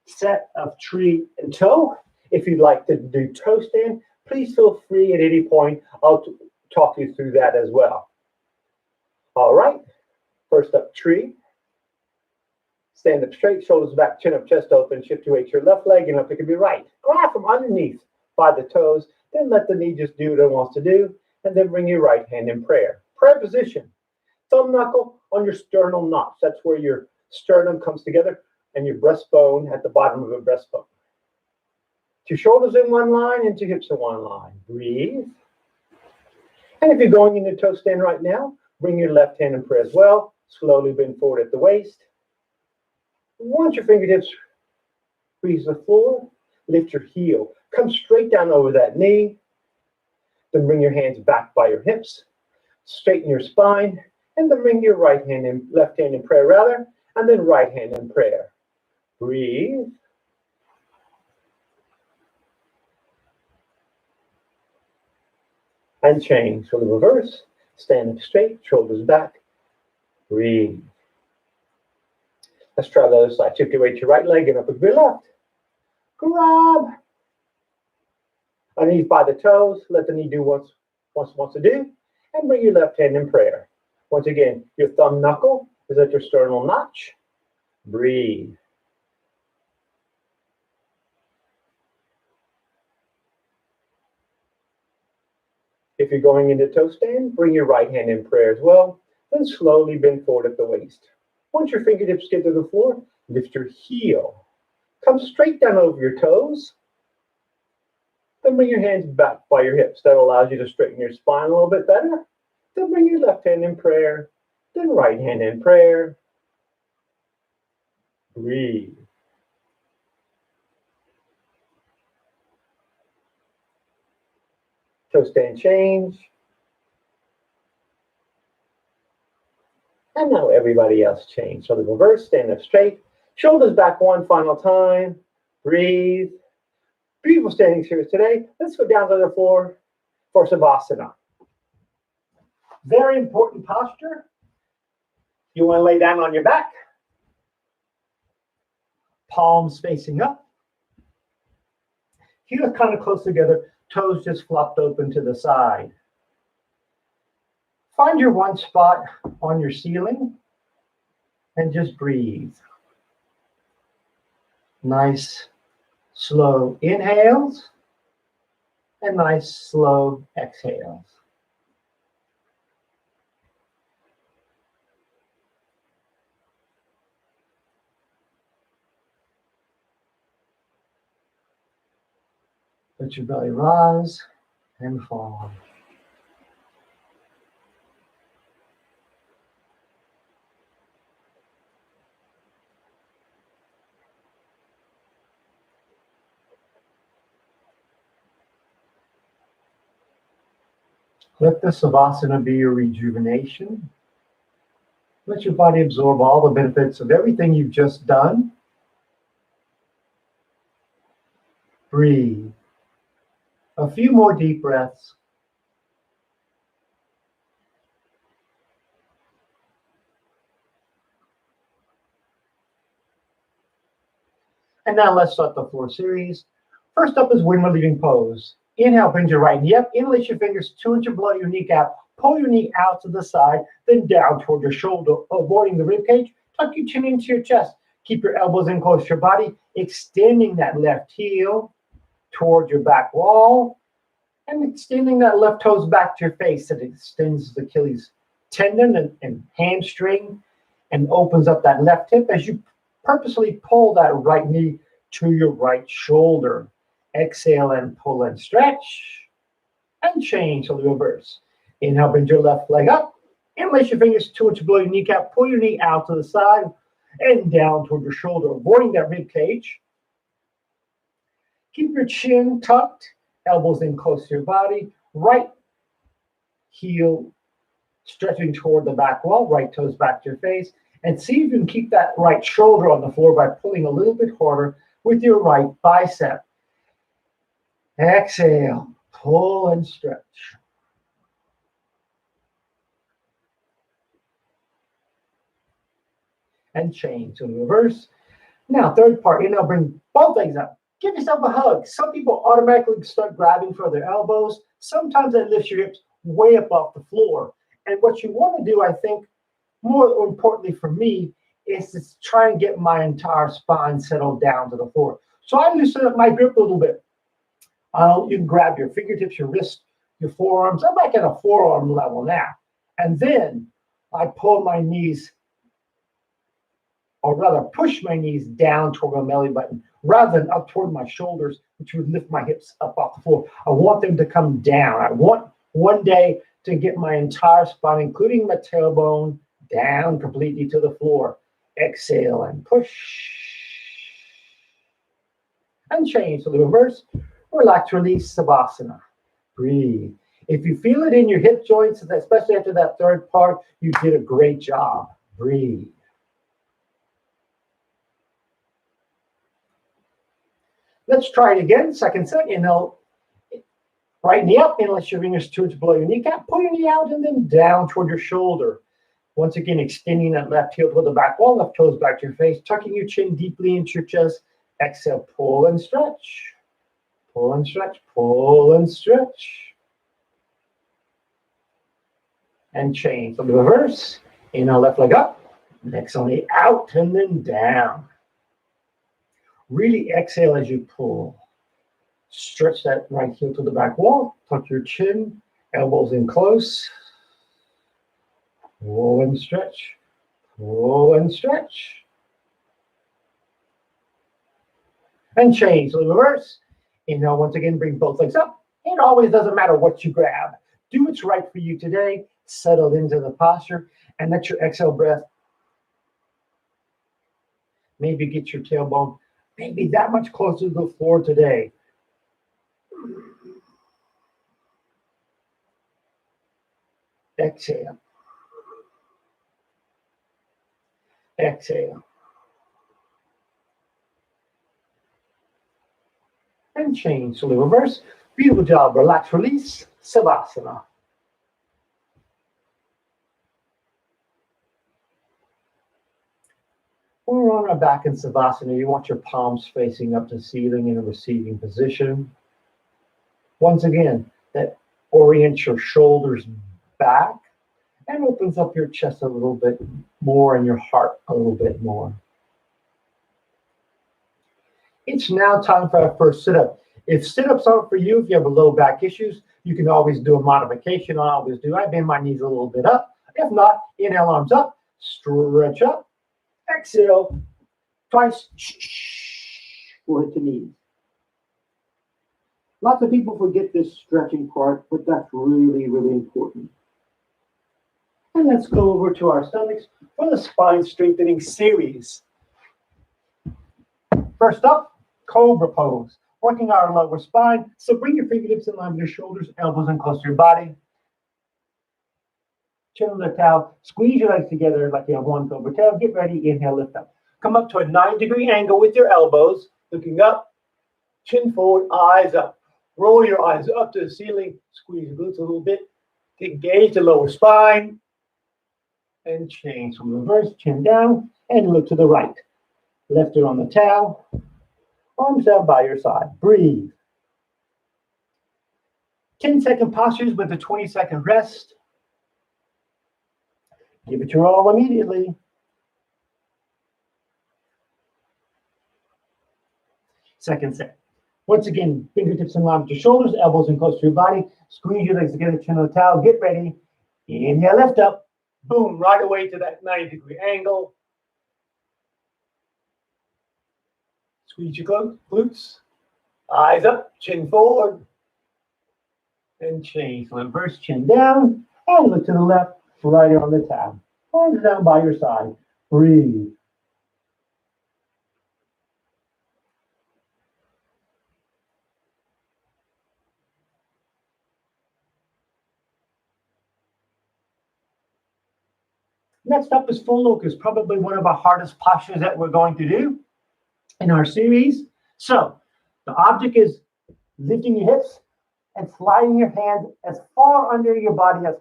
set of tree and toe. If you'd like to do toe stand, please feel free at any point. I'll talk you through that as well. All right. First up, tree. Stand up straight, shoulders back, chin up, chest open. Shift your weight to your left leg and up it can be right. Grab from underneath by the toes. Then let the knee just do what it wants to do. And then bring your right hand in prayer. Prayer position. Thumb knuckle on your sternal notch. That's where your sternum comes together and your breastbone at the bottom of your breastbone. Two shoulders in one line and two hips in one line. Breathe. And if you're going into toe stand right now, bring your left hand in prayer as well. Slowly bend forward at the waist. Once your fingertips reach the floor, lift your heel. Come straight down over that knee. Then bring your hands back by your hips. Straighten your spine. And then bring your left hand in prayer rather. And then right hand in prayer. Breathe. And change for the reverse. Stand up straight, shoulders back. Breathe. Let's try the other side. Shift your weight to your right leg and up with your left. Grab. Underneath by the toes. Let the knee do what it wants to do. And bring your left hand in prayer. Once again, your thumb knuckle is at your sternal notch. Breathe. If you're going into toe stand, bring your right hand in prayer as well. Then slowly bend forward at the waist. Once your fingertips get to the floor, lift your heel. Come straight down over your toes. Then bring your hands back by your hips. That allows you to straighten your spine a little bit better. Then bring your left hand in prayer. Then right hand in prayer. Breathe. Toe stand change. And now everybody else change. So the reverse, stand up straight. Shoulders back one final time. Breathe. Beautiful standing series today. Let's go down to the floor for Savasana. Very important posture. You want to lay down on your back. Palms facing up. Heels kind of close together. Toes just flopped open to the side. Find your one spot on your ceiling and just breathe. Nice, slow inhales and nice, slow exhales. Let your belly rise and fall. Let the Savasana be your rejuvenation. Let your body absorb all the benefits of everything you've just done. Breathe. A few more deep breaths. And now let's start the 4 series. First up is windmill leaving pose. Inhale, bend your right knee up. Interlace your fingers 2 inches below your kneecap. Pull your knee out to the side, then down toward your shoulder, avoiding the rib cage. Tuck your chin into your chest. Keep your elbows in close to your body, extending that left heel toward your back wall, and extending that left toes back to your face. That extends the Achilles tendon and hamstring and opens up that left hip as you purposely pull that right knee to your right shoulder. Exhale and pull and stretch and change to the reverse. Inhale, bend your left leg up. Interlace your fingers 2 inches below your kneecap. Pull your knee out to the side and down toward your shoulder, avoiding that rib cage. Keep your chin tucked, elbows in close to your body. Right heel stretching toward the back wall, right toes back to your face. And see if you can keep that right shoulder on the floor by pulling a little bit harder with your right bicep. Exhale, pull and stretch. And change to the reverse. Now, third part, inhale, bring both legs up. Give yourself a hug. Some people automatically start grabbing for their elbows. Sometimes that lifts your hips way up off the floor. And what you want to do, I think, more importantly for me, is to try and get my entire spine settled down to the floor. So I loosen up my grip a little bit. You can grab your fingertips, your wrist, your forearms. I'm like at a forearm level now. And then I pull my knees, or rather push my knees down toward my belly button rather than up toward my shoulders, which would lift my hips up off the floor. I want them to come down. I want one day to get my entire spine, including my tailbone, down completely to the floor. Exhale and push. And change to the reverse. Relax, release, Savasana. Breathe. If you feel it in your hip joints, especially after that third part, you did a great job. Breathe. Let's try it again. Second set. Inhale, right knee up. Interlace your fingers 2 inches below your kneecap. Pull your knee out and then down toward your shoulder. Once again, extending that left heel toward the back wall, left toes back to your face, tucking your chin deeply into your chest. Exhale, pull and stretch. Pull and stretch, pull and stretch. And change. So the reverse. Inhale, left leg up. Next on the out and then down. Really exhale as you pull. Stretch that right heel to the back wall. Tuck your chin, elbows in close. Pull and stretch. Pull and stretch. And change to the reverse. Inhale, once again, bring both legs up. It always doesn't matter what you grab. Do what's right for you today. Settle into the posture and let your exhale breath maybe get your tailbone maybe that much closer to the floor today. Exhale. Exhale. And change to the reverse. Beautiful job. Relax, release, Savasana. When we're on our back in Savasana, you want your palms facing up to the ceiling in a receiving position. Once again, that orients your shoulders back and opens up your chest a little bit more and your heart a little bit more. It's now time for our first sit-up. If sit-ups aren't for you, if you have low back issues, you can always do a modification. I always do. I bend my knees a little bit up. If not, inhale, arms up, stretch up, exhale, twice, forehead to knees. Lots of people forget this stretching part, but that's really, really important. And let's go over to our stomachs for the spine strengthening series. First up, Cobra pose, working our lower spine. So bring your fingertips in line with your shoulders, elbows in close to your body. chin on the towel. Squeeze your legs together like you have one cobra tail. Get ready. Inhale, lift up. Come up to a 90-degree angle with your elbows, looking up, chin forward, eyes up. Roll your eyes up to the ceiling. Squeeze your glutes a little bit. Engage the lower spine. And change from reverse, chin down, and look to the right. Left ear on the towel. Arms out by your side. Breathe. 10-second postures with a 20-second rest. Give it your all immediately. Second set. Once again, fingertips in line with your shoulders, elbows in close to your body. Squeeze your legs together, chin on the towel. Get ready. Inhale, lift up. Boom, right away to that 90-degree angle. Squeeze your glutes. Eyes up, chin forward. And change. Reverse, chin down. And look to the left, right ear on the towel. Arms down by your side. Breathe. Next up is full locust, probably one of our hardest postures that we're going to do in our series. So the object is lifting your hips and sliding your hands as far under your body as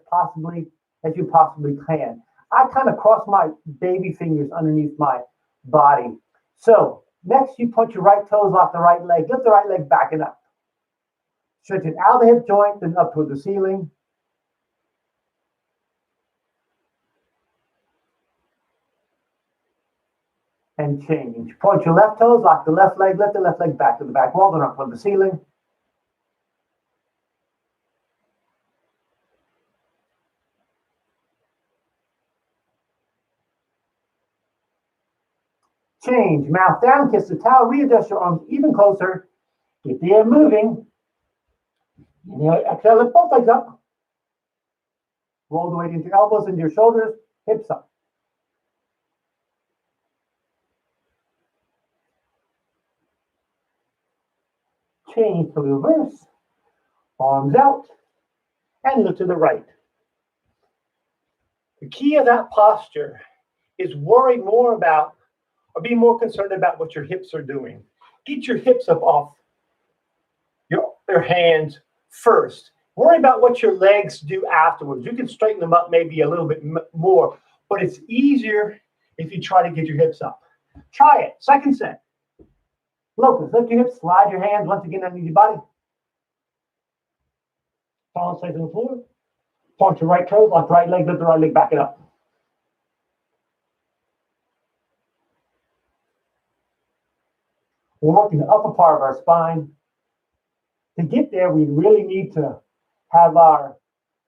you possibly can. I kind of cross my baby fingers underneath my body. So next you put your right toes off the right leg, lift the right leg back and up. Stretch it out of the hip joint and up toward the ceiling. And change. Point your left toes, lock the left leg, lift the left leg back to the back wall, then up toward the ceiling. Change. Mouth down, kiss the towel, readjust your arms even closer. Get the air moving. Inhale, exhale, lift both legs up. Roll the weight into your elbows, into your shoulders, hips up. Change to reverse. Arms out. And look to the right. The key of that posture is worry more about or be more concerned about what your hips are doing. Get your hips up off your hands first. Worry about what your legs do afterwards. You can straighten them up maybe a little bit more, but it's easier if you try to get your hips up. Try it. Second set. Locust, lift your hips, slide your hands once again underneath your body. Palms face on the floor. Point your right toes, lock the right leg, lift the right leg, back it up. We're working the upper part of our spine. To get there, we really need to have our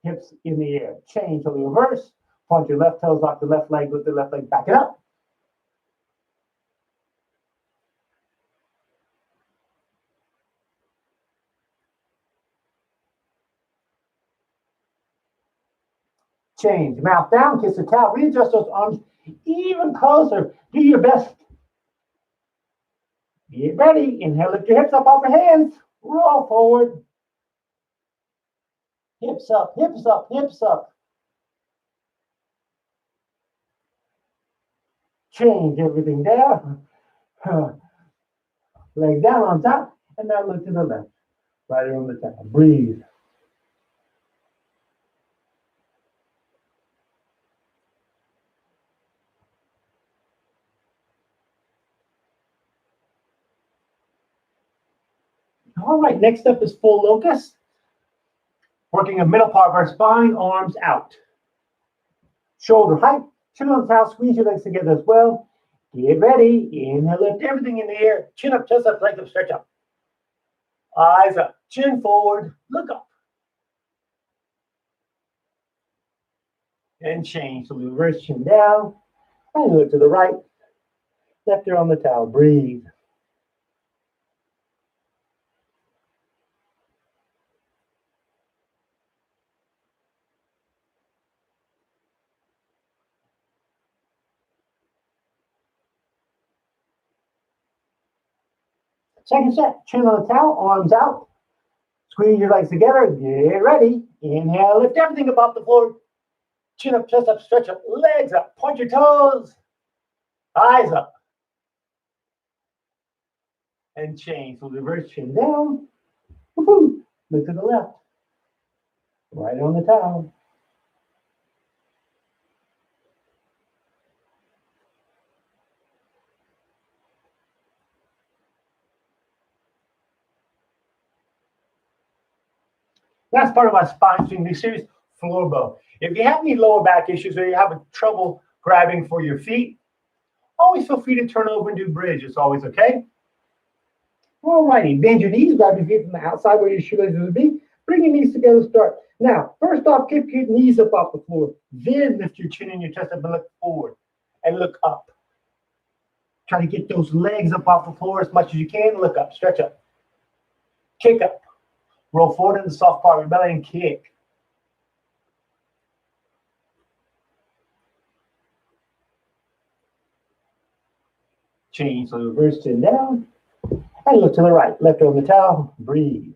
hips in the air. Change to the reverse. Point your left toes, lock the left leg, lift the left leg, back it up. Change. Mouth down, kiss the towel, readjust those arms even closer. Do your best. Get ready. Inhale, lift your hips up off your hands. Roll forward. Hips up, hips up, hips up. Change everything there. Leg down on top, and now look to the left. Right on the top. Breathe. All right, next up is full locust. Working the middle part of our spine, arms out. Shoulder height, chin on the towel, squeeze your legs together as well. Get ready. Inhale, lift everything in the air. Chin up, chest up, legs up, stretch up. Eyes up, chin forward, look up. And change. So we reverse chin down. And look to the right. Left ear on the towel. Breathe. Second set, chin on the towel, arms out. Squeeze your legs together. Get ready. Inhale, lift everything above the floor. Chin up, chest up, stretch up, legs up, point your toes, eyes up, and change. So reverse chin down, woo-hoo. Look to the left, right on the towel. That's part of my spine training series, floor bow. If you have any lower back issues or you have trouble grabbing for your feet, always feel free to turn over and do bridge. It's always okay. All righty, bend your knees, grab your feet from the outside where your shoelaces would be. Bring your knees together, start. Now, first off, kick your knees up off the floor. Then lift your chin and your chest up and look forward and look up. Try to get those legs up off the floor as much as you can. Look up, stretch up, kick up. Roll forward in the soft part of your belly and kick. Change, so reverse chin down. And look to the right, left on the towel, breathe.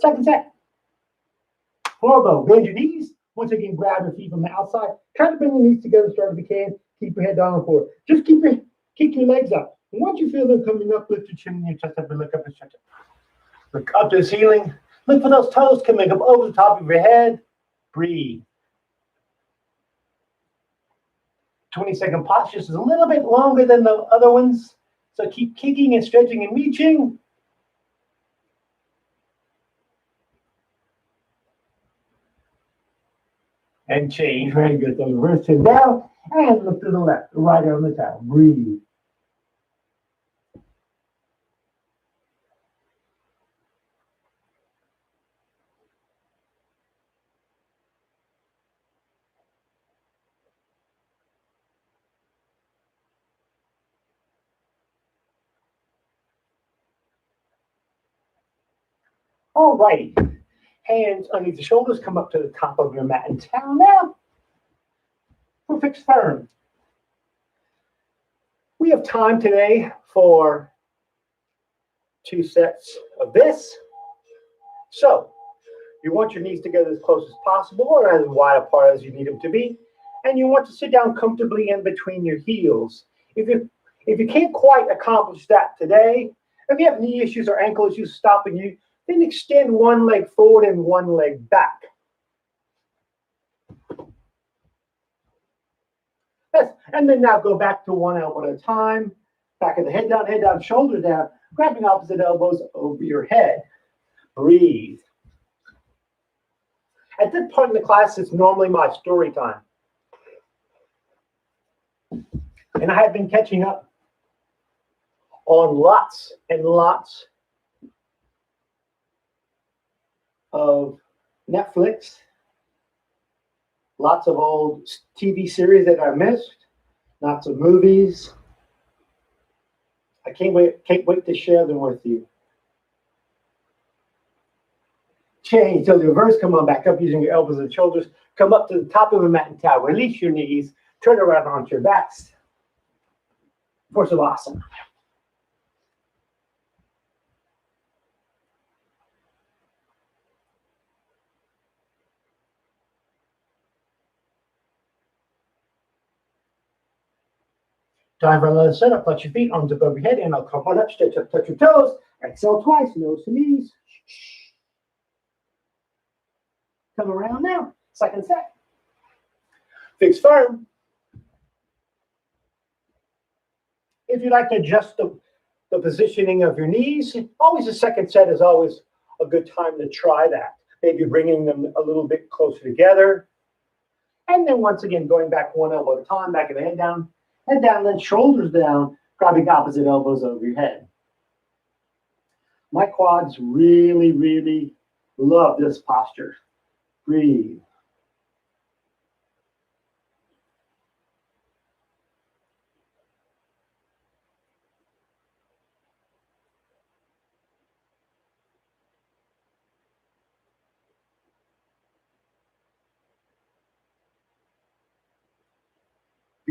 Second set. Floor bow, bend your knees. Once again, grab your feet from the outside. Try to bring your knees together as far as you can. Keep your head down on the floor. Just kick your legs up. And once you feel them coming up, lift your chin and your chest up and look up and stretch up. Look up to the ceiling. Look for those toes coming up over the top of your head. Breathe. 20-second postures is a little bit longer than the other ones. So keep kicking and stretching and reaching. And change. Very good. So reverse chin down and look to the left, right on the towel. Breathe. All righty. Hands underneath the shoulders, come up to the top of your mat and towel now. For fixed firm. We have time today for 2 sets of this. So you want your knees together as close as possible or as wide apart as you need them to be. And you want to sit down comfortably in between your heels. If you can't quite accomplish that today, if you have knee issues or ankle issues stopping you, then extend one leg forward and one leg back. Yes. And then now go back to one elbow at a time. Back of the head down, shoulders down, grabbing opposite elbows over your head. Breathe. At this point in the class, it's normally my story time. And I have been catching up on lots and lots of Netflix, lots of old TV series that I missed, lots of movies. I can't wait to share them with you. Change till the reverse, come on back up using your elbows and shoulders. Come up to the top of the mat and towel. Release your knees. Turn around onto your backs for Savasana. Time for another setup. Touch your feet, arms above your head, and I'll come on up, stretch up, touch your toes. Exhale twice, nose to knees. Come around now. Second set. Fix firm. If you'd like to adjust the positioning of your knees, always the second set is always a good time to try that. Maybe bringing them a little bit closer together. And then once again, going back one elbow at a time, back of the head down, then shoulders down, grabbing opposite elbows over your head. My quads really, really love this posture. Breathe.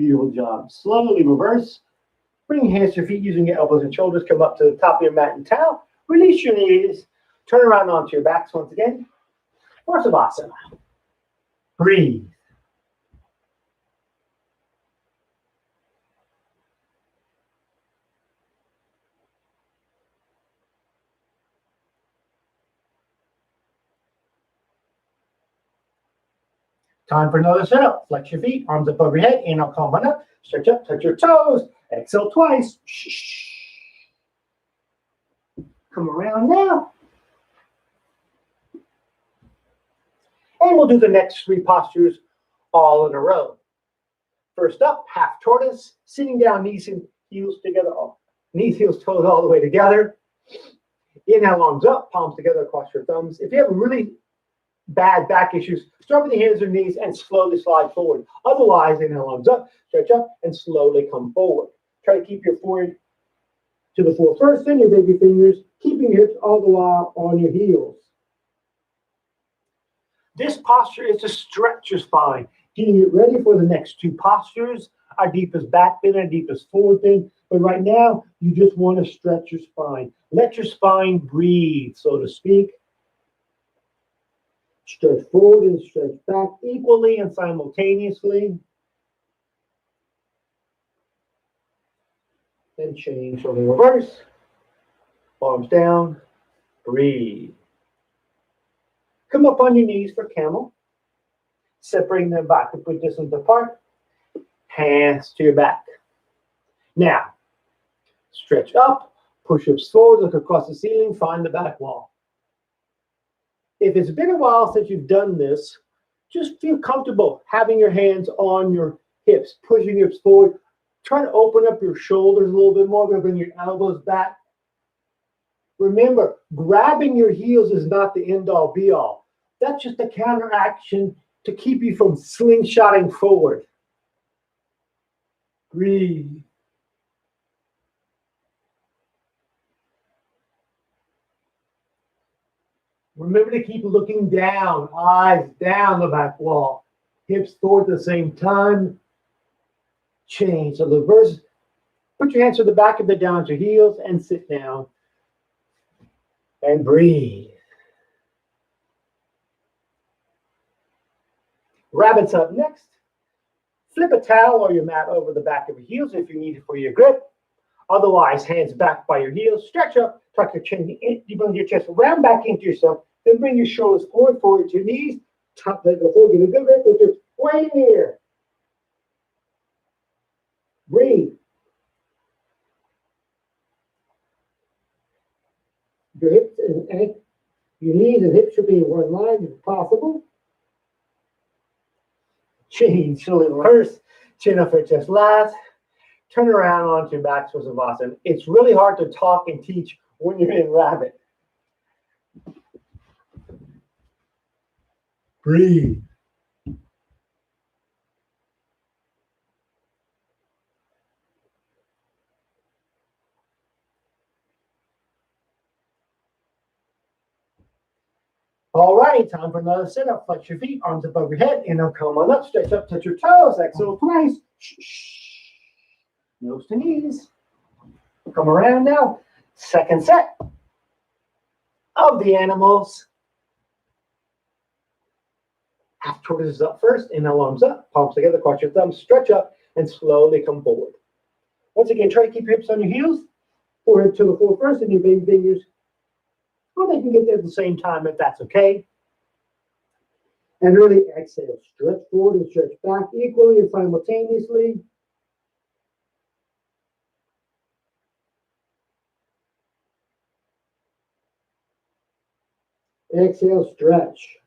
Beautiful job. Slowly reverse. Bring your hands to your feet using your elbows and shoulders. Come up to the top of your mat and towel. Release your knees. Turn around onto your backs once again. Savasana. Breathe. Time for another sit-up. Flex your feet, arms above your head. Inhale, come on up. Stretch up, touch your toes. Exhale twice. Come around now. And we'll do the next three postures all in a row. First up, half tortoise, sitting down, knees and heels together. Knees, heels, toes all the way together. Inhale, arms up, palms together across your thumbs. If you have really bad back issues, start with your hands and knees and slowly slide forward. Otherwise, inhale, arms up, stretch up, and slowly come forward. Try to keep your forehead to the floor first, then your baby fingers, keeping your hips all the while on your heels. This posture is to stretch your spine, getting you ready for the next two postures, our deepest back bend and deepest forward bend. But right now, you just want to stretch your spine. Let your spine breathe, so to speak. Stretch forward and stretch back equally and simultaneously. Then change on the reverse. Arms down. Breathe. Come up on your knees for camel. Separating them back and put distance apart. Hands to your back. Now, stretch up. Push-ups forward. Look across the ceiling. Find the back wall. If it's been a while since you've done this, just feel comfortable having your hands on your hips, pushing your hips forward. Try to open up your shoulders a little bit more. Bring your elbows back. Remember, grabbing your heels is not the end-all, be-all. That's just a counteraction to keep you from slingshotting forward. Breathe. Remember to keep looking down, eyes down the back wall, hips forward at the same time. Change. So the reverse. Put your hands to the back of the down to your heels and sit down. And breathe. Rabbit's up next. Flip a towel or your mat over the back of your heels if you need it for your grip. Otherwise, hands back by your heels. Stretch up, tuck your chin, you bring your chest round back into yourself. Then bring your shoulders forward to your knees. Tuck the forward, get a good grip with your way here. Breathe. Your hips and your knees and hips should be in one line if possible. Change, slowly reverse, chin up for chest last. Turn around onto your back for Savasana. It's really hard to talk and teach when you're in rabbit. Breathe. All right, time for another sit-up. Flex your feet, arms above your head. Inhale, come on up, stretch up, touch your toes. Exhale twice. Nose to knees. Come around now. Second set of the animals. Half tortoise is up first. Inhale, arms up, palms together, cross your thumbs, stretch up, and slowly come forward. Once again, try to keep your hips on your heels. Forehead to the floor first, and your baby fingers. Well, they can get there at the same time if that's okay. And really exhale. Stretch forward and stretch back equally and simultaneously. Exhale, stretch.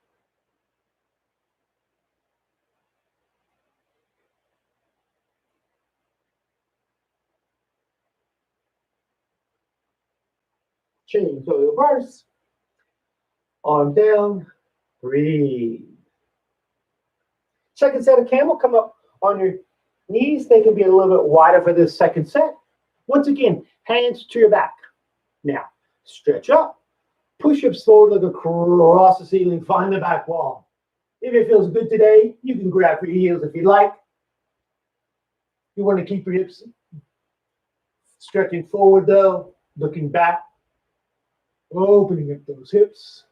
Change. So reverse. Arm down. Breathe. Second set of camel. Come up on your knees. They can be a little bit wider for this second set. Once again, hands to your back. Now, stretch up. Push-ups forward, look across the ceiling. Find the back wall. If it feels good today, you can grab your heels if you like. You want to keep your hips stretching forward though, looking back, opening up those hips.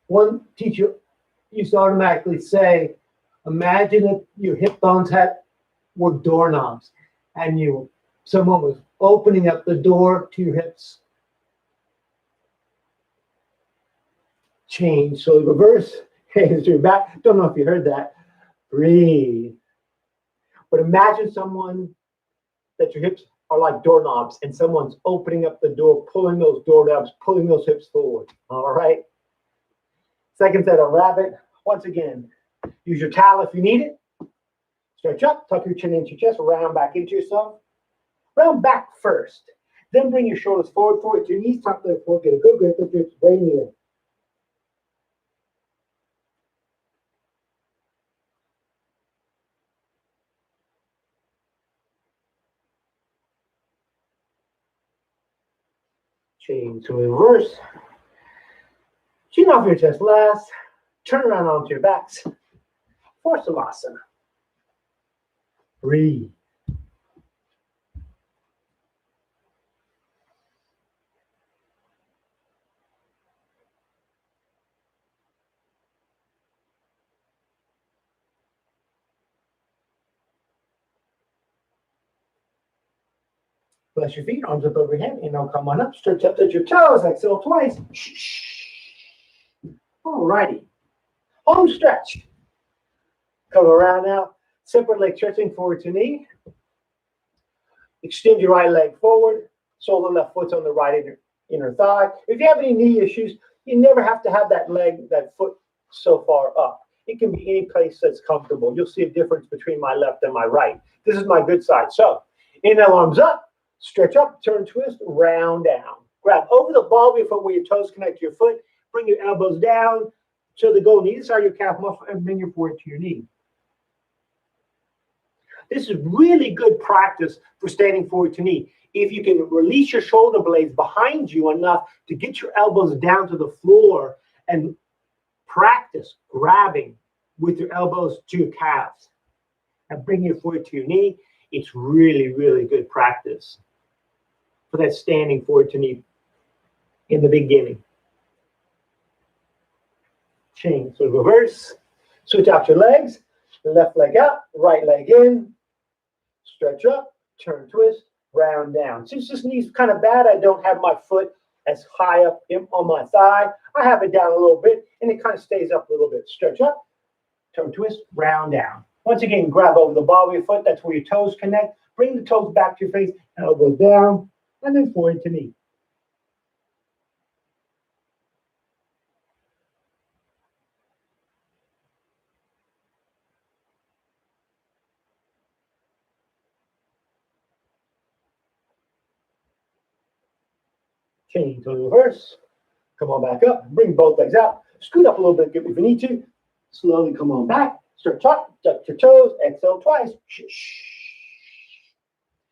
One teacher used to automatically say, imagine if your hip bones were doorknobs and someone was opening up the door to your hips. Change. So reverse hands to your back. Don't know if you heard that. Breathe. But imagine someone that your hips are like doorknobs and someone's opening up the door, pulling those doorknobs, pulling those hips forward. All right. Second set of rabbit. Once again, use your towel if you need it. Stretch up, tuck your chin into your chest, round back into yourself. Round back first. Then bring your shoulders forward to your knees, top of the floor, get a good grip with your hips way in the air. Change to reverse. Chin off your chest last. Turn around onto your backs. For Savasana. Breathe. Bless your feet, arms up overhead. Inhale, come on up. Stretch up, touch your toes. Exhale twice. All righty. Home stretch. Come around now. Separate leg stretching forward to knee. Extend your right leg forward. Sole the left foot's on the right inner thigh. If you have any knee issues, you never have to have that foot so far up. It can be any place that's comfortable. You'll see a difference between my left and my right. This is my good side. So inhale, arms up. Stretch up, turn, twist, round down. Grab over the ball of your foot where your toes connect to your foot. Bring your elbows down so they go on either side of your calf muscle and bring your forehead to your knee. This is really good practice for standing forward to knee. If you can release your shoulder blades behind you enough to get your elbows down to the floor and practice grabbing with your elbows to your calves and bring your forehead to your knee, it's really, really good practice for that standing forward to knee in the beginning. Change. So reverse. Switch out your legs. Left leg up, right leg in. Stretch up, turn, twist, round down. Since this knee's kind of bad, I don't have my foot as high up on my thigh. I have it down a little bit, and it kind of stays up a little bit. Stretch up, turn, twist, round down. Once again, grab over the ball of your foot. That's where your toes connect. Bring the toes back to your face, elbows down, and then forward to knee. Change to the reverse. Come on back up. Bring both legs out. Scoot up a little bit if you need to. Slowly come on back. Stretch up. Touch your toes. Exhale twice.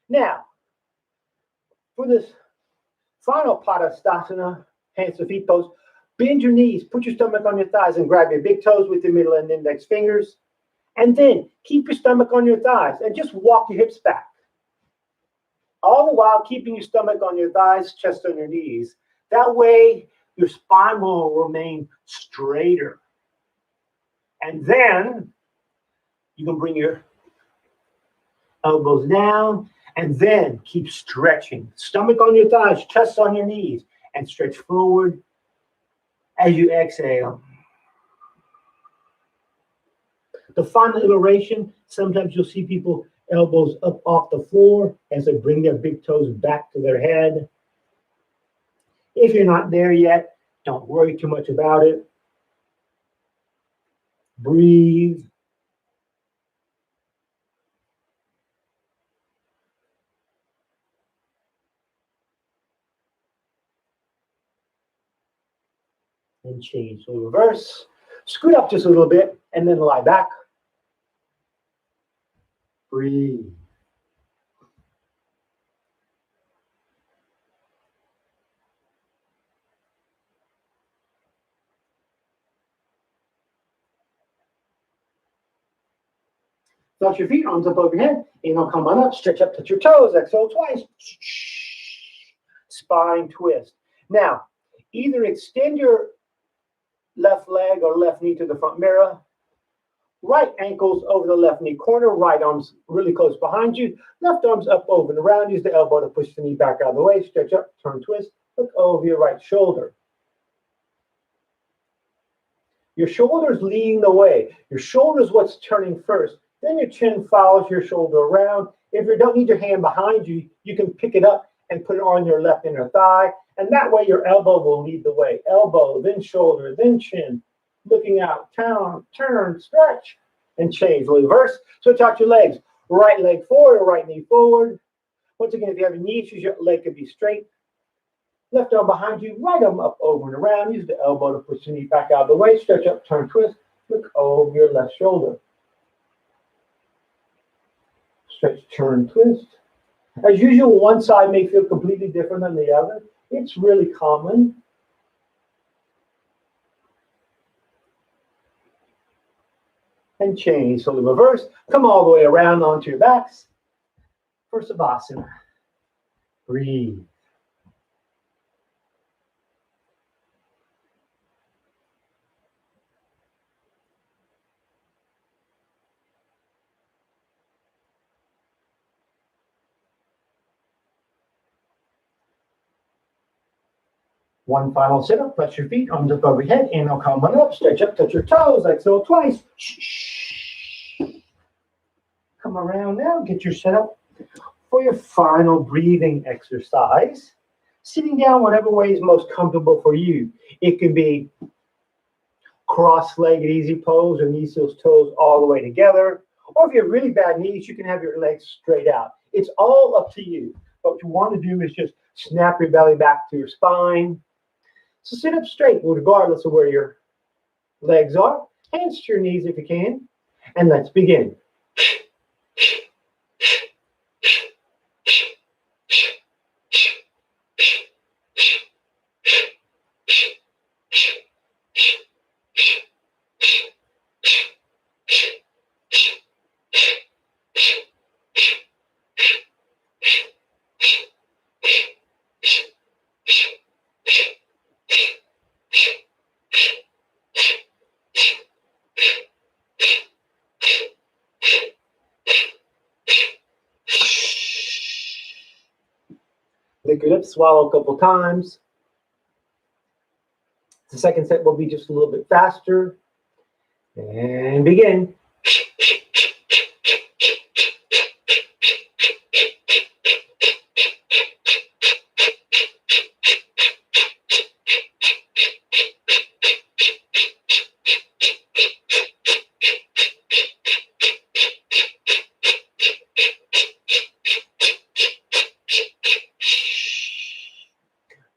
Now, for this final Padasana, hands to feet pose, bend your knees. Put your stomach on your thighs and grab your big toes with your middle and index fingers. And then keep your stomach on your thighs and just walk your hips back. All the while keeping your stomach on your thighs, chest on your knees. That way, your spine will remain straighter. And then you can bring your elbows down and then keep stretching. Stomach on your thighs, chest on your knees, and stretch forward as you exhale. The final iteration, sometimes you'll see people elbows up off the floor as they bring their big toes back to their head. If you're not there yet, don't worry too much about it. Breathe. And change. So reverse. Scoot up just a little bit and then lie back. Breathe. Flex your feet, arms up over your head. Inhale, come on up, stretch up, touch your toes. Exhale twice. Spine twist. Now, either extend your left leg or left knee to the front mirror. Right ankles over the left knee corner. Right arms really close behind you. Left arms up, over, and around. Use the elbow to push the knee back out of the way. Stretch up, turn, twist. Look over your right shoulder. Your shoulder's leading the way. Your shoulder is what's turning first. Then your chin follows your shoulder around. If you don't need your hand behind you, you can pick it up and put it on your left inner thigh. And that way your elbow will lead the way. Elbow, then shoulder, then chin. Looking out, turn, stretch, and change. Reverse, switch out your legs. Right leg forward or right knee forward. Once again, if you have knee issues, your leg could be straight. Left arm behind you, right arm up, over, and around. Use the elbow to push the knee back out of the way. Stretch up, turn, twist. Look over your left shoulder. Stretch, turn, twist. As usual, one side may feel completely different than the other. It's really common. And change. So the reverse, come all the way around onto your backs for Savasana. Breathe. One final sit-up, press your feet, arms up over your head, inhale, come on up, stretch up, touch your toes, exhale twice. Come around now, get your sit-up for your final breathing exercise. Sitting down whatever way is most comfortable for you. It can be cross-legged easy pose or knees, heels, toes all the way together. Or if you have really bad knees, you can have your legs straight out. It's all up to you. But what you want to do is just snap your belly back to your spine. So sit up straight, regardless of where your legs are. Hands to your knees if you can. And let's begin. Lick your lips, swallow a couple times. The second set will be just a little bit faster. And begin.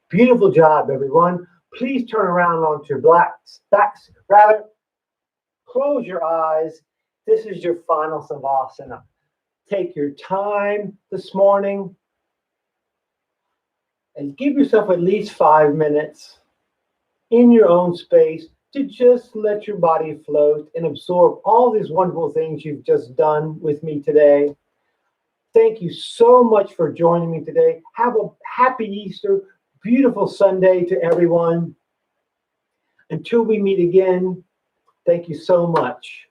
Beautiful job, everyone. Please turn around onto your backs. Rather, close your eyes. This is your final Savasana. Take your time this morning and give yourself at least 5 minutes in your own space to just let your body float and absorb all these wonderful things you've just done with me today. Thank you so much for joining me today. Have a happy Easter. Beautiful Sunday to everyone. Until we meet again, thank you so much.